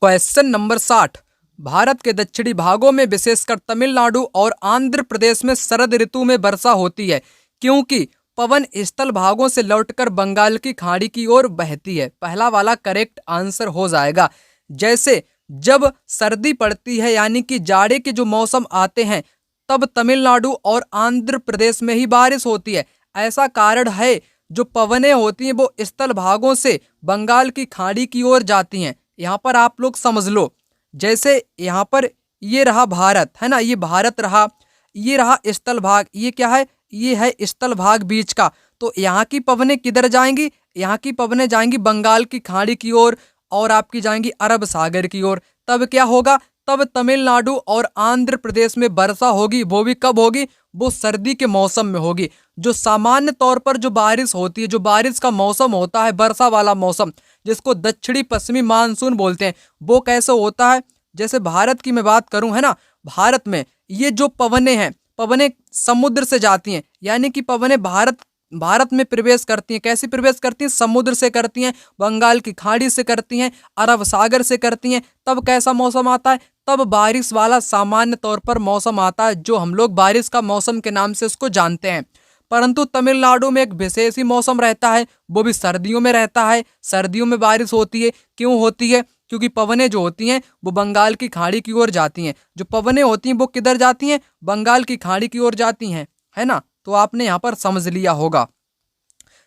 क्वेश्चन नंबर 60, भारत के दक्षिणी भागों में विशेषकर तमिलनाडु और आंध्र प्रदेश में शरद ऋतु में वर्षा होती है, क्योंकि पवन स्थल भागों से लौटकर बंगाल की खाड़ी की ओर बहती है। पहला वाला करेक्ट आंसर हो जाएगा। जैसे जब सर्दी पड़ती है यानी कि जाड़े के जो मौसम आते हैं तब तमिलनाडु और आंध्र प्रदेश में ही बारिश होती है। ऐसा कारण है जो पवनें होती हैं वो स्थल भागों से बंगाल की खाड़ी की ओर जाती हैं। यहाँ पर आप लोग समझ लो, जैसे यहाँ पर ये रहा भारत, है ना, ये भारत रहा, ये रहा स्थल भाग, ये क्या है, ये है स्थल भाग बीच का। तो यहाँ की पवनें किधर जाएंगी, यहाँ की पवनें जाएंगी बंगाल की खाड़ी की ओर और आपकी जाएंगी अरब सागर की ओर। तब क्या होगा, तब तमिलनाडु और आंध्र प्रदेश में वर्षा होगी। वो भी कब होगी, वो सर्दी के मौसम में होगी। जो सामान्य तौर पर जो बारिश होती है, जो बारिश का मौसम होता है, वर्षा वाला मौसम, जिसको दक्षिणी पश्चिमी मानसून बोलते हैं, वो कैसे होता है। जैसे भारत की मैं बात करूं, है ना, भारत में ये जो पवनें हैं, पवनें समुद्र से जाती हैं, यानी कि पवनें भारत में प्रवेश करती हैं। कैसे प्रवेश करती हैं, समुद्र से करती हैं, बंगाल की खाड़ी से करती हैं, अरब सागर से करती हैं। तब कैसा मौसम आता है, तब बारिश वाला सामान्य तौर पर मौसम आता है, जो हम लोग बारिश का मौसम के नाम से उसको जानते हैं। परंतु तमिलनाडु में एक विशेष ही मौसम रहता है, वो भी सर्दियों में रहता है। सर्दियों में बारिश होती है। क्यों होती है, क्योंकि पवनें जो होती हैं वो बंगाल की खाड़ी की ओर जाती हैं। जो पवनें होती हैं वो किधर जाती हैं, बंगाल की खाड़ी की ओर जाती हैं, है ना। तो आपने यहाँ पर समझ लिया होगा।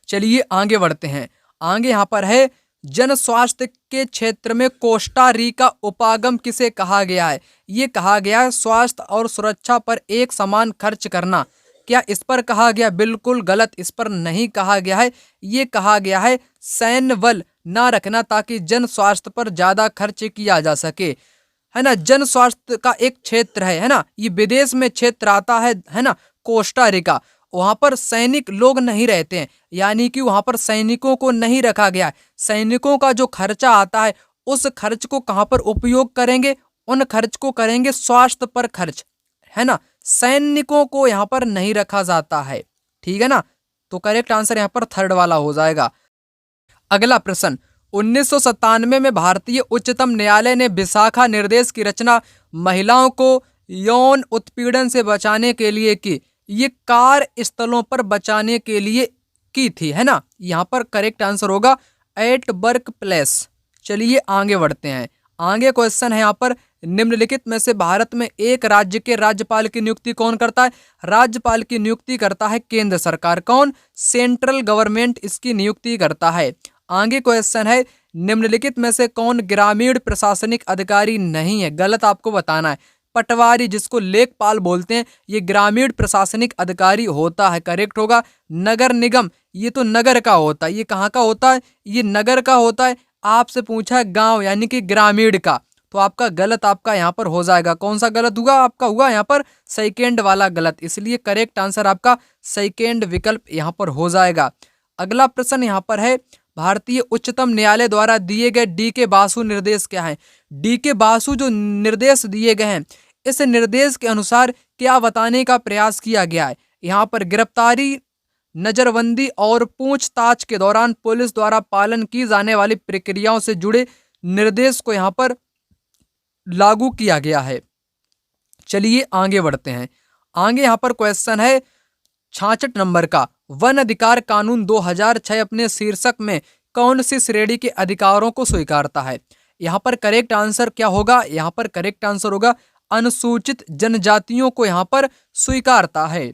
चलिए आगे बढ़ते हैं। आगे यहाँ पर है, जन स्वास्थ्य के क्षेत्र में कोस्टा रिका उपागम किसे कहा गया है। ये कहा गया है स्वास्थ्य और सुरक्षा पर एक समान खर्च करना। क्या इस पर कहा गया, बिल्कुल गलत, इस पर नहीं कहा गया है। ये कहा गया है सैन्य बल ना रखना ताकि जन स्वास्थ्य पर ज्यादा खर्च किया जा सके, है ना। जन स्वास्थ्य का एक क्षेत्र है ना, ये विदेश में क्षेत्र आता है ना, कोस्टा रिका। वहां पर सैनिक लोग नहीं रहते हैं, यानी कि वहां पर सैनिकों को नहीं रखा गया है। सैनिकों का जो खर्चा आता है उस खर्च को कहां पर उपयोग करेंगे, उन खर्च को करेंगे स्वास्थ्य पर खर्च, है ना। सैनिकों को यहाँ पर नहीं रखा जाता है, ठीक है ना। तो करेक्ट आंसर यहाँ पर थर्ड वाला हो जाएगा। अगला प्रश्न, 1997 में भारतीय उच्चतम न्यायालय ने विशाखा निर्देश की रचना महिलाओं को यौन उत्पीड़न से बचाने के लिए की। ये कार्यस्थलों पर बचाने के लिए की थी, है ना। यहाँ पर करेक्ट आंसर होगा एट वर्क प्लेस। चलिए आगे बढ़ते हैं। आगे क्वेश्चन है यहाँ पर, निम्नलिखित में से भारत में एक राज्य के राज्यपाल की नियुक्ति कौन करता है। राज्यपाल की नियुक्ति करता है केंद्र सरकार। कौन, सेंट्रल गवर्नमेंट इसकी नियुक्ति करता है। आगे क्वेश्चन है, निम्नलिखित में से कौन ग्रामीण प्रशासनिक अधिकारी नहीं है। गलत आपको बताना है। पटवारी, जिसको लेखपाल बोलते हैं, ये ग्रामीण प्रशासनिक अधिकारी होता है। करेक्ट होगा। नगर निगम, ये तो नगर का होता है। ये कहाँ का होता है, ये नगर का होता है। आपसे पूछा है गांव यानी कि ग्रामीण का, तो आपका गलत आपका यहाँ पर हो जाएगा। कौन सा गलत हुआ आपका, हुआ यहाँ पर सेकेंड वाला गलत, इसलिए करेक्ट आंसर आपका सेकेंड विकल्प यहाँ पर हो जाएगा। अगला प्रश्न यहाँ पर है, भारतीय उच्चतम न्यायालय द्वारा दिए गए डी.के. बासु निर्देश क्या है। डी.के. बासु जो निर्देश दिए गए हैं, इस निर्देश के अनुसार क्या बताने का प्रयास किया गया है। यहाँ पर गिरफ्तारी, नजरबंदी और पूछताछ के दौरान पुलिस द्वारा पालन की जाने वाली प्रक्रियाओं से जुड़े निर्देश को यहाँ पर लागू किया गया है। चलिए आगे बढ़ते हैं। आगे यहाँ पर क्वेश्चन है 66 नंबर का, वन अधिकार कानून 2006 अपने शीर्षक में कौन सी श्रेणी के अधिकारों को स्वीकारता है। यहाँ पर करेक्ट आंसर क्या होगा, यहाँ पर करेक्ट आंसर होगा अनुसूचित जनजातियों को यहाँ पर स्वीकारता है।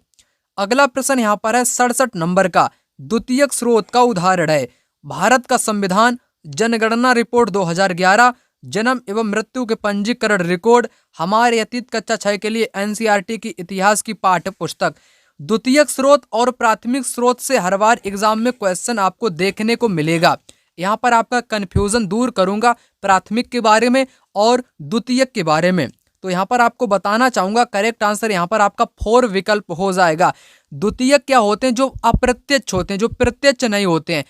अगला प्रश्न यहाँ पर है 67 नंबर का, द्वितीयक स्रोत का उदाहरण है। भारत का संविधान, जनगणना रिपोर्ट 2011, जन्म एवं मृत्यु के पंजीकरण रिकॉर्ड, हमारे अतीत कक्षा 6 के लिए एनसीईआरटी की इतिहास की पाठ्य पुस्तक। द्वितीयक स्रोत और प्राथमिक स्रोत से हर बार एग्जाम में क्वेश्चन आपको देखने को मिलेगा। यहाँ पर आपका कंफ्यूजन दूर करूंगा प्राथमिक के बारे में और द्वितीयक के बारे में। तो यहाँ पर आपको बताना चाहूंगा करेक्ट आंसर यहाँ पर आपका 4 विकल्प हो जाएगा। द्वितीयक क्या होते हैं, जो अप्रत्यक्ष होते हैं, जो प्रत्यक्ष नहीं होते हैं,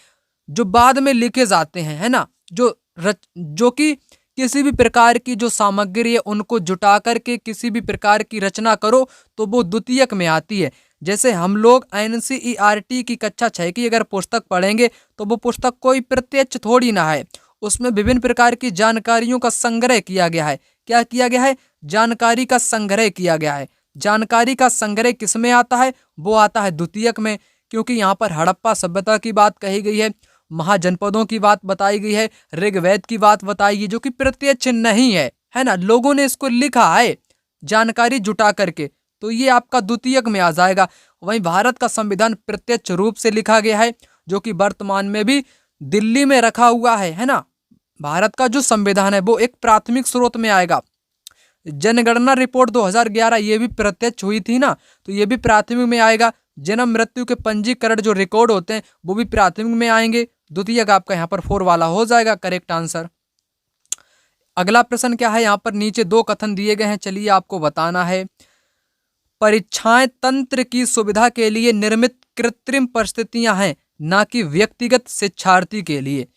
जो बाद में लिखे जाते हैं, है ना, जो कि किसी भी प्रकार की जो सामग्री है उनको जुटा करके किसी भी प्रकार की रचना करो तो वो द्वितीयक में आती है। जैसे हम लोग एनसीईआरटी की कक्षा 6 की अगर पुस्तक पढ़ेंगे तो वो पुस्तक कोई प्रत्यक्ष थोड़ी ना है, उसमें विभिन्न प्रकार की जानकारियों का संग्रह किया गया है। क्या किया गया है, जानकारी का संग्रह किया गया है। जानकारी का संग्रह किस में आता है, वो आता है द्वितीयक में। क्योंकि यहाँ पर हड़प्पा सभ्यता की बात कही गई है, महाजनपदों की बात बताई गई है, ऋग्वेद की बात बताई गई, जो कि प्रत्यक्ष नहीं है ना, लोगों ने इसको लिखा है जानकारी जुटा करके, तो ये आपका द्वितीयक में आ जाएगा। वहीं भारत का संविधान प्रत्यक्ष रूप से लिखा गया है, जो कि वर्तमान में भी दिल्ली में रखा हुआ है ना। भारत का जो संविधान है वो एक प्राथमिक स्रोत में आएगा। जनगणना रिपोर्ट 2011 ये भी प्रत्यक्ष हुई थी ना, तो ये भी प्राथमिक में आएगा। जन्म मृत्यु के पंजीकरण जो रिकॉर्ड होते हैं वो भी प्राथमिक में आएंगे। द्वितीयक आपका यहाँ पर 4 वाला हो जाएगा करेक्ट आंसर। अगला प्रश्न क्या है, यहाँ पर नीचे 2 कथन दिए गए हैं, चलिए आपको बताना है। परीक्षाएं तंत्र की सुविधा के लिए निर्मित कृत्रिम परिस्थितियां हैं, ना कि व्यक्तिगत शिक्षार्थी के लिए।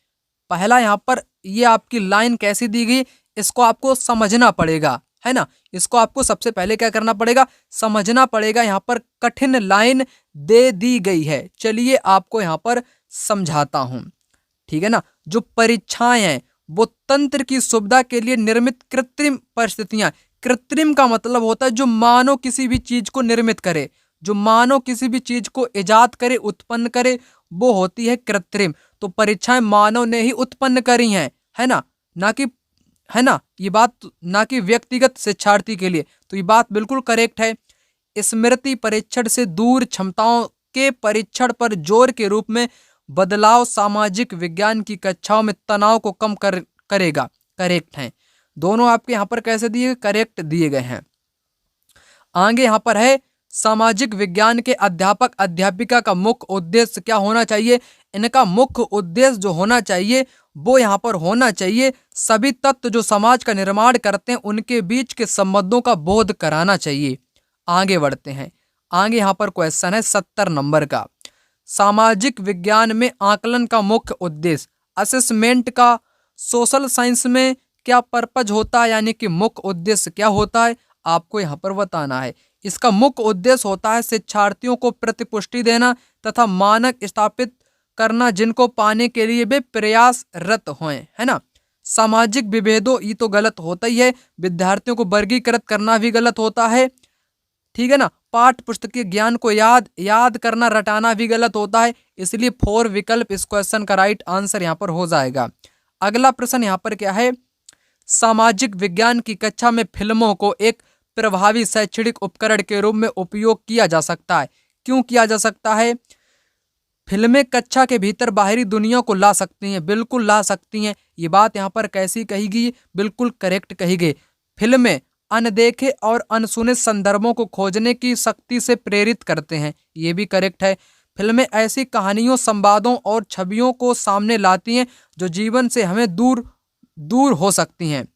पहला यहाँ पर ये आपकी लाइन कैसी दी गई, इसको आपको समझना पड़ेगा, है ना। इसको आपको सबसे पहले क्या करना पड़ेगा, समझना पड़ेगा। यहाँ पर कठिन लाइन दे दी गई है, चलिए आपको यहाँ पर समझाता हूँ, ठीक है ना। जो परीक्षाएं हैं वो तंत्र की सुविधा के लिए निर्मित कृत्रिम परिस्थितियां। कृत्रिम का मतलब होता है जो मानव किसी भी चीज को निर्मित करे, जो मानव किसी भी चीज को इजाद करे, उत्पन्न करे, वो होती है कृत्रिम। तो परीक्षाएं मानव ने ही उत्पन्न करी हैं, है ना, ना कि, है ना, ये बात ना कि व्यक्तिगत शिक्षार्थी के लिए। तो ये बात बिल्कुल करेक्ट है। स्मृति परीक्षण से दूर क्षमताओं के परीक्षण पर जोर के रूप में बदलाव सामाजिक विज्ञान की कक्षाओं में तनाव को कम करेगा। करेक्ट है, दोनों आपके यहाँ पर कैसे दिए, करेक्ट दिए गए हैं। आगे यहाँ पर है सामाजिक विज्ञान के अध्यापक अध्यापिका का मुख्य उद्देश्य क्या होना चाहिए। इनका मुख्य उद्देश्य जो होना चाहिए वो यहाँ पर होना चाहिए सभी तत्व जो समाज का निर्माण करते हैं उनके बीच के संबंधों का बोध कराना चाहिए। आगे बढ़ते हैं, आगे यहाँ पर क्वेश्चन है 70 नंबर का। सामाजिक विज्ञान में आकलन का मुख्य उद्देश्य, असेसमेंट का सोशल साइंस में क्या पर्पज होता है, यानी कि मुख्य उद्देश्य क्या होता है, आपको यहाँ पर बताना है। इसका मुख्य उद्देश्य होता है शिक्षार्थियों को प्रतिपुष्टि देना तथा मानक स्थापित करना जिनको पाने के लिए वे प्रयासरत हों, है ना। सामाजिक विभेदों ये तो गलत होता ही है, विद्यार्थियों को वर्गीकृत करना भी गलत होता है, ठीक है ना। पाठ पुस्तकीय ज्ञान को याद करना रटाना भी गलत होता है, इसलिए 4 विकल्प इस क्वेश्चन का राइट आंसर यहाँ पर हो जाएगा। अगला प्रश्न यहाँ पर क्या है, सामाजिक विज्ञान की कक्षा में फिल्मों को एक प्रभावी शैक्षणिक उपकरण के रूप में उपयोग किया जा सकता है। क्यों किया जा सकता है, फिल्में कक्षा के भीतर बाहरी दुनिया को ला सकती हैं, बिल्कुल ला सकती हैं। ये बात यहाँ पर कैसी कही गई, बिल्कुल करेक्ट कही गई। फिल्में अनदेखे और अनसुने संदर्भों को खोजने की शक्ति से प्रेरित करते हैं, ये भी करेक्ट है। फिल्में ऐसी कहानियों, संवादों और छवियों को सामने लाती हैं जो जीवन से हमें दूर हो सकती हैं,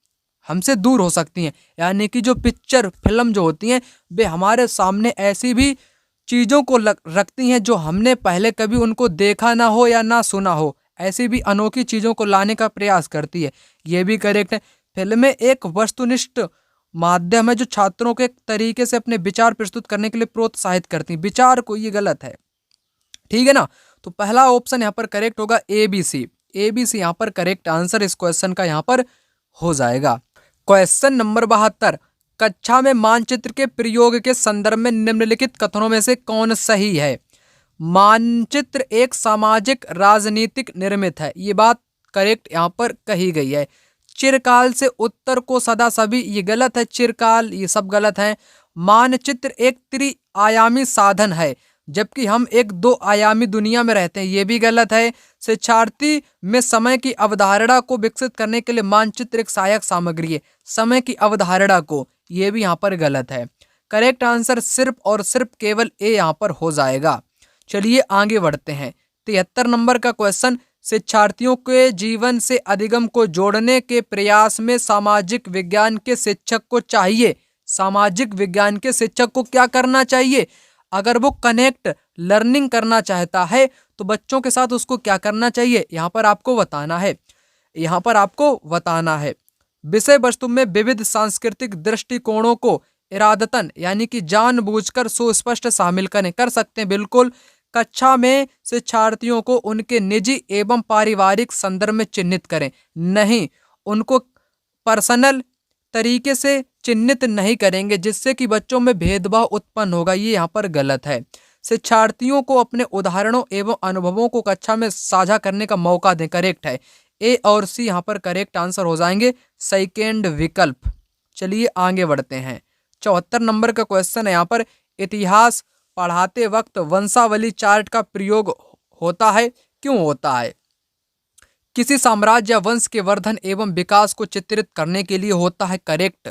हमसे दूर हो सकती हैं। यानी कि जो पिक्चर फिल्म जो होती हैं वे हमारे सामने ऐसी भी चीज़ों को रखती हैं जो हमने पहले कभी उनको देखा ना हो या ना सुना हो, ऐसी भी अनोखी चीज़ों को लाने का प्रयास करती है, ये भी करेक्ट है। फिल्में एक वस्तुनिष्ठ माध्यम है जो छात्रों को एक तरीके से अपने विचार प्रस्तुत करने के लिए प्रोत्साहित करती है, विचार को, ये गलत है, ठीक है ना। तो पहला ऑप्शन यहाँ पर करेक्ट होगा ABC। ABC यहाँ पर करेक्ट आंसर इस क्वेश्चन का यहाँ पर हो जाएगा। क्वेश्चन नंबर 72, कक्षा में मानचित्र के प्रयोग के संदर्भ में निम्नलिखित कथनों में से कौन सही है। मानचित्र एक सामाजिक राजनीतिक निर्मित है, ये बात करेक्ट यहाँ पर कही गई है। चिरकाल से उत्तर को सदा सभी, ये गलत है, चिरकाल ये सब गलत है। मानचित्र एक त्रिआयामी साधन है जबकि हम एक 2 आयामी दुनिया में रहते हैं, ये भी गलत है। शिक्षार्थी में समय की अवधारणा को विकसित करने के लिए मानचित्र एक सहायक सामग्री है, समय की अवधारणा को, ये भी यहाँ पर गलत है। करेक्ट आंसर सिर्फ और सिर्फ केवल ए यहाँ पर हो जाएगा। चलिए आगे बढ़ते हैं। 73 नंबर का क्वेश्चन, शिक्षार्थियों के जीवन से अधिगम को जोड़ने के प्रयास में सामाजिक विज्ञान के शिक्षक को चाहिए, सामाजिक विज्ञान के शिक्षक को क्या करना चाहिए। अगर वो कनेक्ट लर्निंग करना चाहता है तो बच्चों के साथ उसको क्या करना चाहिए, यहाँ पर आपको बताना है, यहाँ पर आपको बताना है। विषय वस्तु में विविध सांस्कृतिक दृष्टिकोणों को इरादतन यानी कि जानबूझकर सुस्पष्ट शामिल कर सकते हैं, बिल्कुल। कक्षा में शिक्षार्थियों को उनके निजी एवं पारिवारिक संदर्भ में चिन्हित करें, नहीं, उनको पर्सनल तरीके से चिन्हित नहीं करेंगे जिससे कि बच्चों में भेदभाव उत्पन्न होगा, ये यहाँ पर गलत है। शिक्षार्थियों को अपने उदाहरणों एवं अनुभवों को कक्षा में साझा करने का मौका दें। करेक्ट है, ए और सी यहाँ पर करेक्ट आंसर हो जाएंगे, सेकेंड विकल्प। चलिए आगे बढ़ते हैं। 74 नंबर का क्वेश्चन है यहाँ पर, इतिहास पढ़ाते वक्त वंशावली चार्ट का प्रयोग होता है, क्यों होता है? किसी साम्राज्य या वंश के वर्धन एवं विकास को चित्रित करने के लिए होता है। करेक्ट,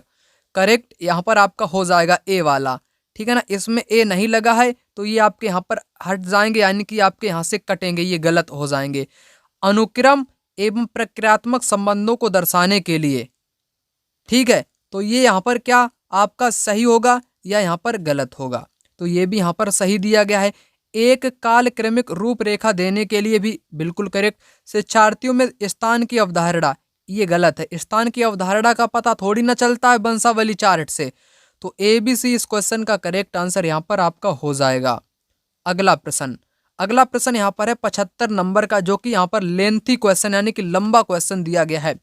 करेक्ट यहाँ पर आपका हो जाएगा ए वाला, ठीक है ना। इसमें ए नहीं लगा है तो ये आपके यहाँ पर हट जाएंगे, यानी कि आपके यहाँ से कटेंगे, ये गलत हो जाएंगे। अनुक्रम एवं प्रक्रियात्मक संबंधों को दर्शाने के लिए, ठीक है, तो ये यहाँ पर क्या आपका सही होगा या यहाँ पर गलत होगा? तो ये भी यहाँ पर सही दिया गया है। एक कालक्रमिक रूपरेखा देने के लिए भी बिल्कुल करेक्ट। शिक्षार्थियों में स्थान की अवधारणा, ये गलत है। स्थान की अवधारणा का पता थोड़ी ना चलता है वंशावली चार्ट से। तो ए बी सी इस क्वेश्चन का करेक्ट आंसर यहाँ पर आपका हो जाएगा। अगला प्रश्न यहाँ पर है 75 नंबर का, जो कि यहाँ पर लेंथी क्वेश्चन यानी कि लंबा क्वेश्चन दिया गया है।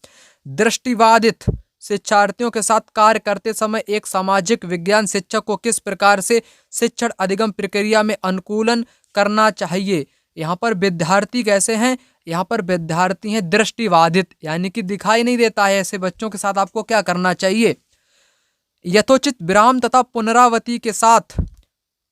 दृष्टिबाधित शिक्षार्थियों के साथ कार्य करते समय एक सामाजिक विज्ञान शिक्षक को किस प्रकार से शिक्षण अधिगम प्रक्रिया में अनुकूलन करना चाहिए? यहाँ पर विद्यार्थी कैसे हैं? यहाँ पर विद्यार्थी हैं दृष्टिबाधित, यानी कि दिखाई नहीं देता है। ऐसे बच्चों के साथ आपको क्या करना चाहिए? यथोचित विराम तथा पुनरावृत्ति के साथ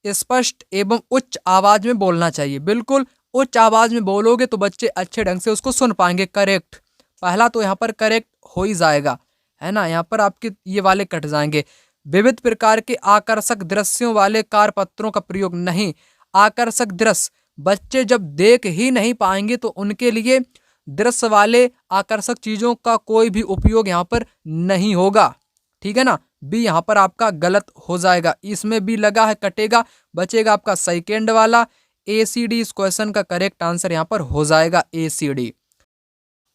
स्पष्ट एवं उच्च आवाज में बोलना चाहिए। बिल्कुल उच्च आवाज में बोलोगे तो बच्चे अच्छे ढंग से उसको सुन पाएंगे। करेक्ट, पहला तो यहाँ पर करेक्ट हो ही जाएगा, है ना। यहाँ पर आपके ये वाले कट जाएंगे। विविध प्रकार के आकर्षक दृश्यों वाले कारपत्रों का प्रयोग नहीं। आकर्षक दृश्य बच्चे जब देख ही नहीं पाएंगे तो उनके लिए दृश्य वाले आकर्षक चीजों का कोई भी उपयोग यहाँ पर नहीं होगा, ठीक है ना। बी यहाँ पर आपका गलत हो जाएगा, इसमें भी लगा है कटेगा, बचेगा आपका सेकेंड वाला ACD। इस क्वेश्चन का करेक्ट आंसर यहाँ पर हो जाएगा ACD।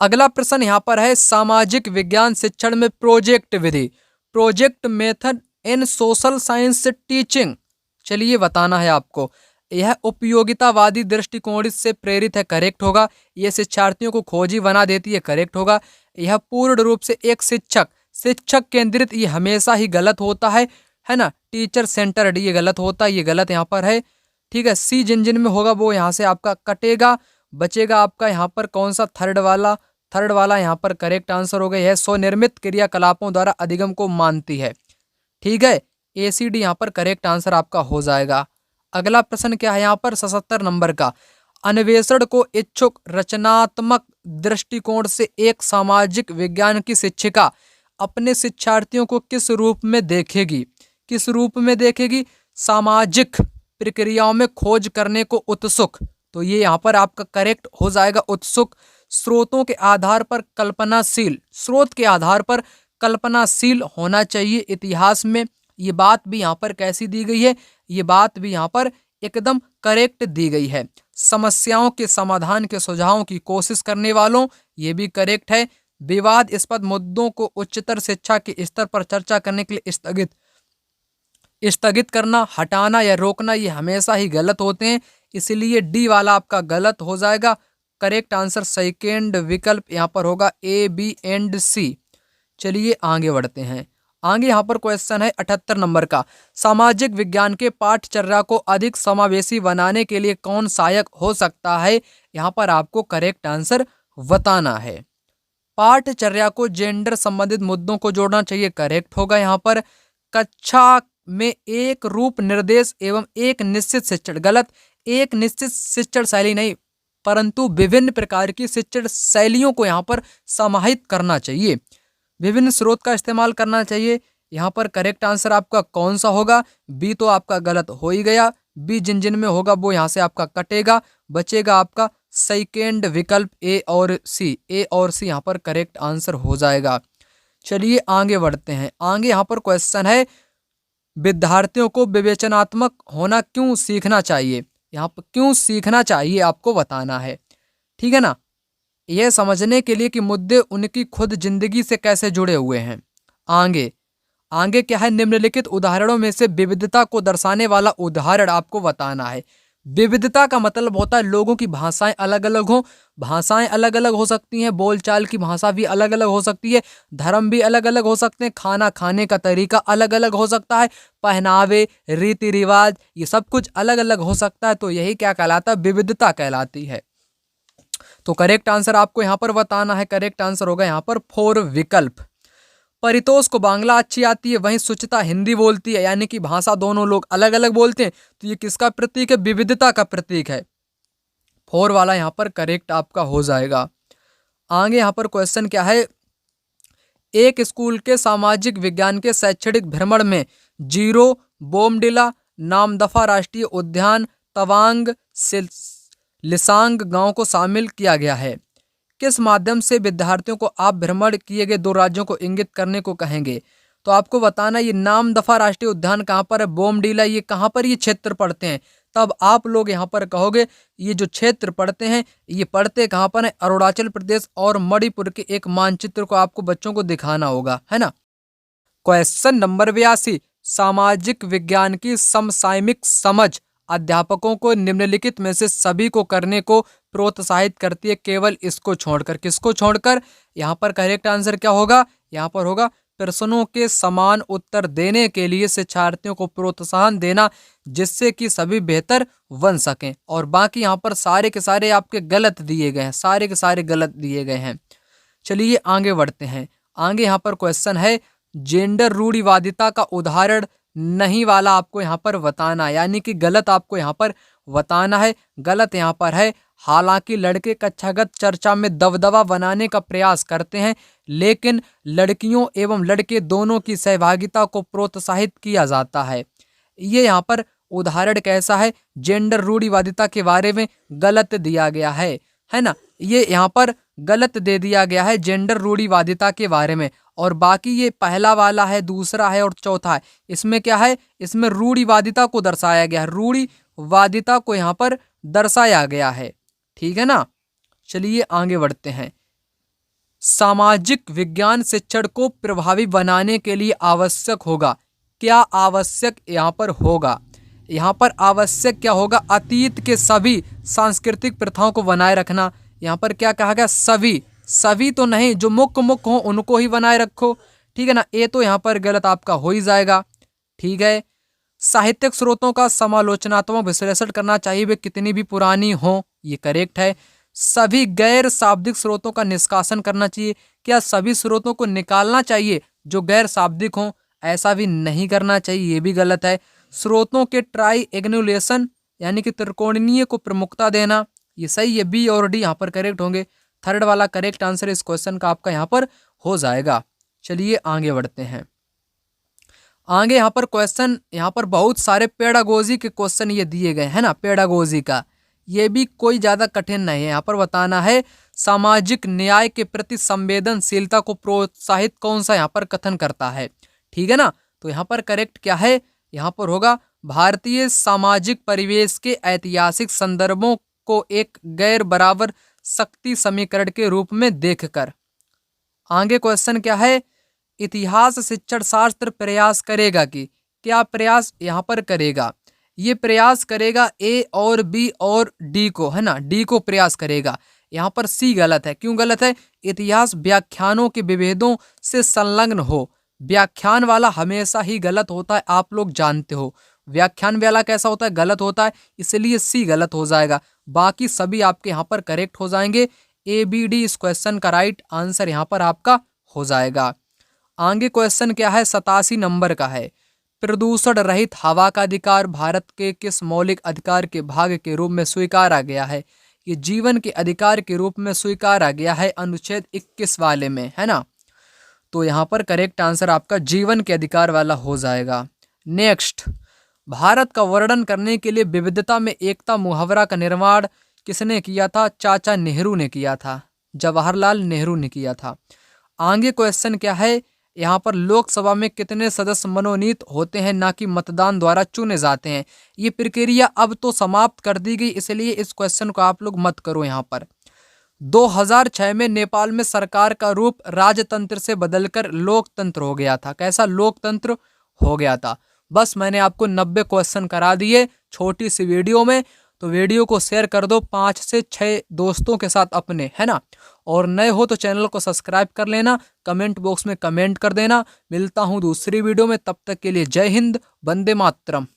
अगला प्रश्न यहाँ पर है, सामाजिक विज्ञान शिक्षण में project Vidhi, project method in social science teaching. चलिए बताना है आपको। यह उपयोगितावादी दृष्टिकोण से प्रेरित है। करेक्ट होगा। यह शिक्षार्थियों को खोजी बना देती है। करेक्ट होगा। यह पूर्ण रूप से एक शिक्षक केंद्रित, ये हमेशा ही गलत होता है ना। टीचर सेंटर्ड, ये गलत होता है, ये गलत यहाँ पर है, ठीक है। सी जिन में होगा वो यहाँ से आपका कटेगा, बचेगा आपका यहाँ पर कौन सा? थर्ड वाला यहाँ पर करेक्ट आंसर हो गया। यह स्वनिर्मित क्रियाकलापों द्वारा अधिगम को मानती है, ठीक है। ACD यहाँ पर करेक्ट आंसर आपका हो जाएगा। अगला प्रश्न क्या है यहाँ पर 77 नंबर का, अन्वेषण को इच्छुक रचनात्मक दृष्टिकोण से एक सामाजिक विज्ञान की शिक्षिका अपने शिक्षार्थियों को किस रूप में देखेगी? किस रूप में देखेगी? सामाजिक प्रक्रियाओं में खोज करने को उत्सुक। तो ये यहाँ पर आपका करेक्ट हो जाएगा उत्सुक। स्रोतों के आधार पर कल्पनाशील, स्रोत के आधार पर कल्पनाशील होना चाहिए इतिहास में। ये बात भी यहाँ पर कैसी दी गई है? ये बात भी यहाँ पर एकदम करेक्ट दी गई है। समस्याओं के समाधान के सुझावों की कोशिश करने वालों, ये भी करेक्ट है। विवादास्पद मुद्दों को उच्चतर शिक्षा के स्तर पर चर्चा करने के लिए स्थगित करना, हटाना या रोकना, ये हमेशा ही गलत होते हैं। इसलिए डी वाला आपका गलत हो जाएगा। करेक्ट आंसर सेकेंड विकल्प यहाँ पर होगा, A, B एंड C। चलिए आगे बढ़ते हैं। आगे यहाँ पर क्वेश्चन है 78 नंबर का, सामाजिक विज्ञान के पाठचर्या को अधिक समावेशी बनाने के लिए कौन सहायक हो सकता है? यहाँ पर आपको करेक्ट आंसर बताना है। पाठचर्या को जेंडर संबंधित मुद्दों को जोड़ना चाहिए। करेक्ट होगा यहाँ पर। कक्षा में एक रूप निर्देश एवं एक निश्चित शिक्षण, गलत। एक निश्चित शिक्षण शैली नहीं, परंतु विभिन्न प्रकार की शिक्षण शैलियों को यहाँ पर समाहित करना चाहिए। विभिन्न स्रोत का इस्तेमाल करना चाहिए। यहाँ पर करेक्ट आंसर आपका कौन सा होगा? बी तो आपका गलत हो ही गया। बी जिन में होगा वो यहाँ से आपका कटेगा, बचेगा आपका सेकेंड विकल्प A और C यहाँ पर करेक्ट आंसर हो जाएगा। चलिए आगे बढ़ते हैं। आगे यहाँ पर क्वेश्चन है, विद्यार्थियों को विवेचनात्मक होना क्यों सीखना चाहिए? यहाँ पर क्यों सीखना चाहिए आपको बताना है, ठीक है ना। यह समझने के लिए कि मुद्दे उनकी खुद जिंदगी से कैसे जुड़े हुए हैं। आगे क्या है, निम्नलिखित उदाहरणों में से विविधता को दर्शाने वाला उदाहरण आपको बताना है। विविधता का मतलब होता है लोगों की भाषाएं अलग अलग हो, भाषाएं अलग अलग हो सकती हैं, बोलचाल की भाषा भी अलग अलग हो सकती है, धर्म भी अलग अलग हो सकते हैं, खाना खाने का तरीका अलग अलग हो सकता है, पहनावे, रीति रिवाज, ये सब कुछ अलग अलग हो सकता है। तो यही क्या कहलाता है, विविधता कहलाती है। तो करेक्ट आंसर आपको यहाँ पर बताना है। करेक्ट आंसर होगा यहाँ पर 4 विकल्प। परितोष को बांग्ला अच्छी आती है, वहीं सुचिता हिंदी बोलती है, यानी कि भाषा दोनों लोग अलग अलग बोलते हैं। तो ये किसका प्रतीक है, विविधता का प्रतीक है। 4 वाला यहाँ पर करेक्ट आपका हो जाएगा। आगे यहाँ पर क्वेश्चन क्या है, एक स्कूल के सामाजिक विज्ञान के शैक्षणिक भ्रमण में जीरो, बोमडिला, नामदफा राष्ट्रीय उद्यान, तवांग, लिसांग गांव को शामिल किया गया है। किस माध्यम से विद्यार्थियों को आप भ्रमण किए गए 2 राज्यों को इंगित करने को कहेंगे। तो आपको बताना ये नामदफा राष्ट्रीय उद्यान कहाँ पर है, बोमडिला ये कहाँ पर ये क्षेत्र पड़ते हैं। तब आप लोग यहाँ पर कहोगे ये जो क्षेत्र पड़ते हैं ये पड़ते कहाँ पर है, अरुणाचल प्रदेश और मणिपुर के एक मानचित्र को आपको बच्चों को दिखाना होगा, है ना। क्वेश्चन नंबर 82, सामाजिक विज्ञान की समसामयिक समझ अध्यापकों को निम्नलिखित में से सभी को करने को प्रोत्साहित करती है, केवल इसको छोड़कर। किसको छोड़कर, यहाँ पर करेक्ट आंसर क्या होगा, यहाँ पर होगा प्रश्नों के समान उत्तर देने के लिए शिक्षार्थियों को प्रोत्साहन देना, जिससे कि सभी बेहतर बन सकें। और बाकी यहाँ पर सारे के सारे आपके गलत दिए गए हैं, सारे के सारे गलत दिए गए हैं। चलिए आगे बढ़ते हैं। आगे यहाँ पर क्वेश्चन है, जेंडर रूढ़िवादिता का उदाहरण नहीं वाला आपको यहाँ पर बताना, यानी कि गलत आपको यहाँ पर बताना है। गलत यहाँ पर है, हालांकि लड़के कक्षागत चर्चा में दबदबा बनाने का प्रयास करते हैं, लेकिन लड़कियों एवं लड़के दोनों की सहभागिता को प्रोत्साहित किया जाता है। ये यहाँ पर उदाहरण कैसा है, जेंडर रूढ़िवादिता के बारे में गलत दिया गया है ना। ये यहाँ पर गलत दे दिया गया है जेंडर रूढ़िवादिता के बारे में। और बाकी ये पहला वाला है, दूसरा है और चौथा है। इसमें क्या है, इसमें रूढ़िवादिता को दर्शाया गया है, रूढ़िवादिता को यहाँ पर दर्शाया गया है, ठीक है ना। चलिए आगे बढ़ते हैं। सामाजिक विज्ञान शिक्षण को प्रभावी बनाने के लिए आवश्यक होगा, क्या आवश्यक यहाँ पर होगा, यहाँ पर आवश्यक क्या होगा, अतीत के सभी सांस्कृतिक प्रथाओं को बनाए रखना। यहाँ पर क्या कहा गया, सभी, सभी तो नहीं, जो मुख्य मुख्य हो उनको ही बनाए रखो, ठीक है ना। ये तो यहाँ पर गलत आपका हो ही जाएगा, ठीक है। साहित्यिक स्रोतों का समालोचनात्मक विश्लेषण करना चाहिए, वे कितनी भी पुरानी हो, ये करेक्ट है। सभी गैर शाब्दिक स्रोतों का निष्कासन करना चाहिए, क्या सभी स्रोतों को निकालना चाहिए जो गैर शाब्दिक हों, ऐसा भी नहीं करना चाहिए, ये भी गलत है। स्रोतों के ट्राई एग्नुलेशन यानी कि त्रिकोणीय को प्रमुखता देना, ये सही है, बी और डी यहाँ पर करेक्ट होंगे। थर्ड वाला करेक्ट आंसर इस क्वेश्चन का आपका यहाँ पर हो जाएगा। चलिए आगे बढ़ते हैं। आगे यहाँ पर क्वेश्चन, यहाँ पर बहुत सारे पेडागोजी के क्वेश्चन ये दिए गए हैं ना, पेडागोजी का, ये भी कोई ज़्यादा कठिन नहीं है। यहाँ पर बताना है, सामाजिक न्याय के प्रति संवेदनशीलता को प्रोत्साहित कौन सा यहाँ पर कथन करता है, ठीक है ना। तो यहाँ पर करेक्ट क्या है, यहाँ पर होगा भारतीय सामाजिक परिवेश के ऐतिहासिक संदर्भों को एक गैर बराबर शक्ति समीकरण के रूप में देखकर। आगे क्वेश्चन क्या है, इतिहास शिक्षण शास्त्र प्रयास करेगा कि, क्या प्रयास यहाँ पर करेगा, ये प्रयास करेगा ए और बी और डी को, है ना, डी को प्रयास करेगा। यहाँ पर सी गलत है, क्यों गलत है, इतिहास व्याख्यानों के विभेदों से संलग्न हो, व्याख्यान वाला हमेशा ही गलत होता है, आप लोग जानते हो, व्याख्यान वाला कैसा होता है, गलत होता है, इसलिए सी गलत हो जाएगा। बाकी सभी आपके यहाँ पर करेक्ट हो जाएंगे, ए बी डी इस क्वेश्चन का राइट आंसर यहाँ पर आपका हो जाएगा। आगे क्वेश्चन क्या है, 87 नंबर का है, प्रदूषण रहित हवा का अधिकार भारत के किस मौलिक अधिकार के भाग के रूप में स्वीकारा गया है। ये जीवन के अधिकार के रूप में स्वीकारा गया है अनुच्छेद 21 वाले में, है ना। तो यहाँ पर करेक्ट आंसर आपका जीवन के अधिकार वाला हो जाएगा। नेक्स्ट, भारत का वर्णन करने के लिए विविधता में एकता मुहावरा का निर्माण किसने किया था, चाचा नेहरू ने किया था, जवाहरलाल नेहरू ने किया था। आगे क्वेश्चन क्या है, यहाँ पर लोकसभा में कितने सदस्य मनोनीत होते हैं, ना कि मतदान द्वारा चुने जाते हैं। ये प्रक्रिया अब तो समाप्त कर दी गई, इसलिए इस क्वेश्चन को आप लोग मत करो। यहाँ पर 2006 में नेपाल में सरकार का रूप राजतंत्र से बदलकर लोकतंत्र हो गया था। कैसा लोकतंत्र हो गया था। बस मैंने आपको 90 क्वेश्चन करा दिए छोटी सी वीडियो में। तो वीडियो को शेयर कर दो 5 से 6 दोस्तों के साथ अपने, है ना। और नए हो तो चैनल को सब्सक्राइब कर लेना, कमेंट बॉक्स में कमेंट कर देना। मिलता हूँ दूसरी वीडियो में, तब तक के लिए जय हिंद, वंदे मातरम।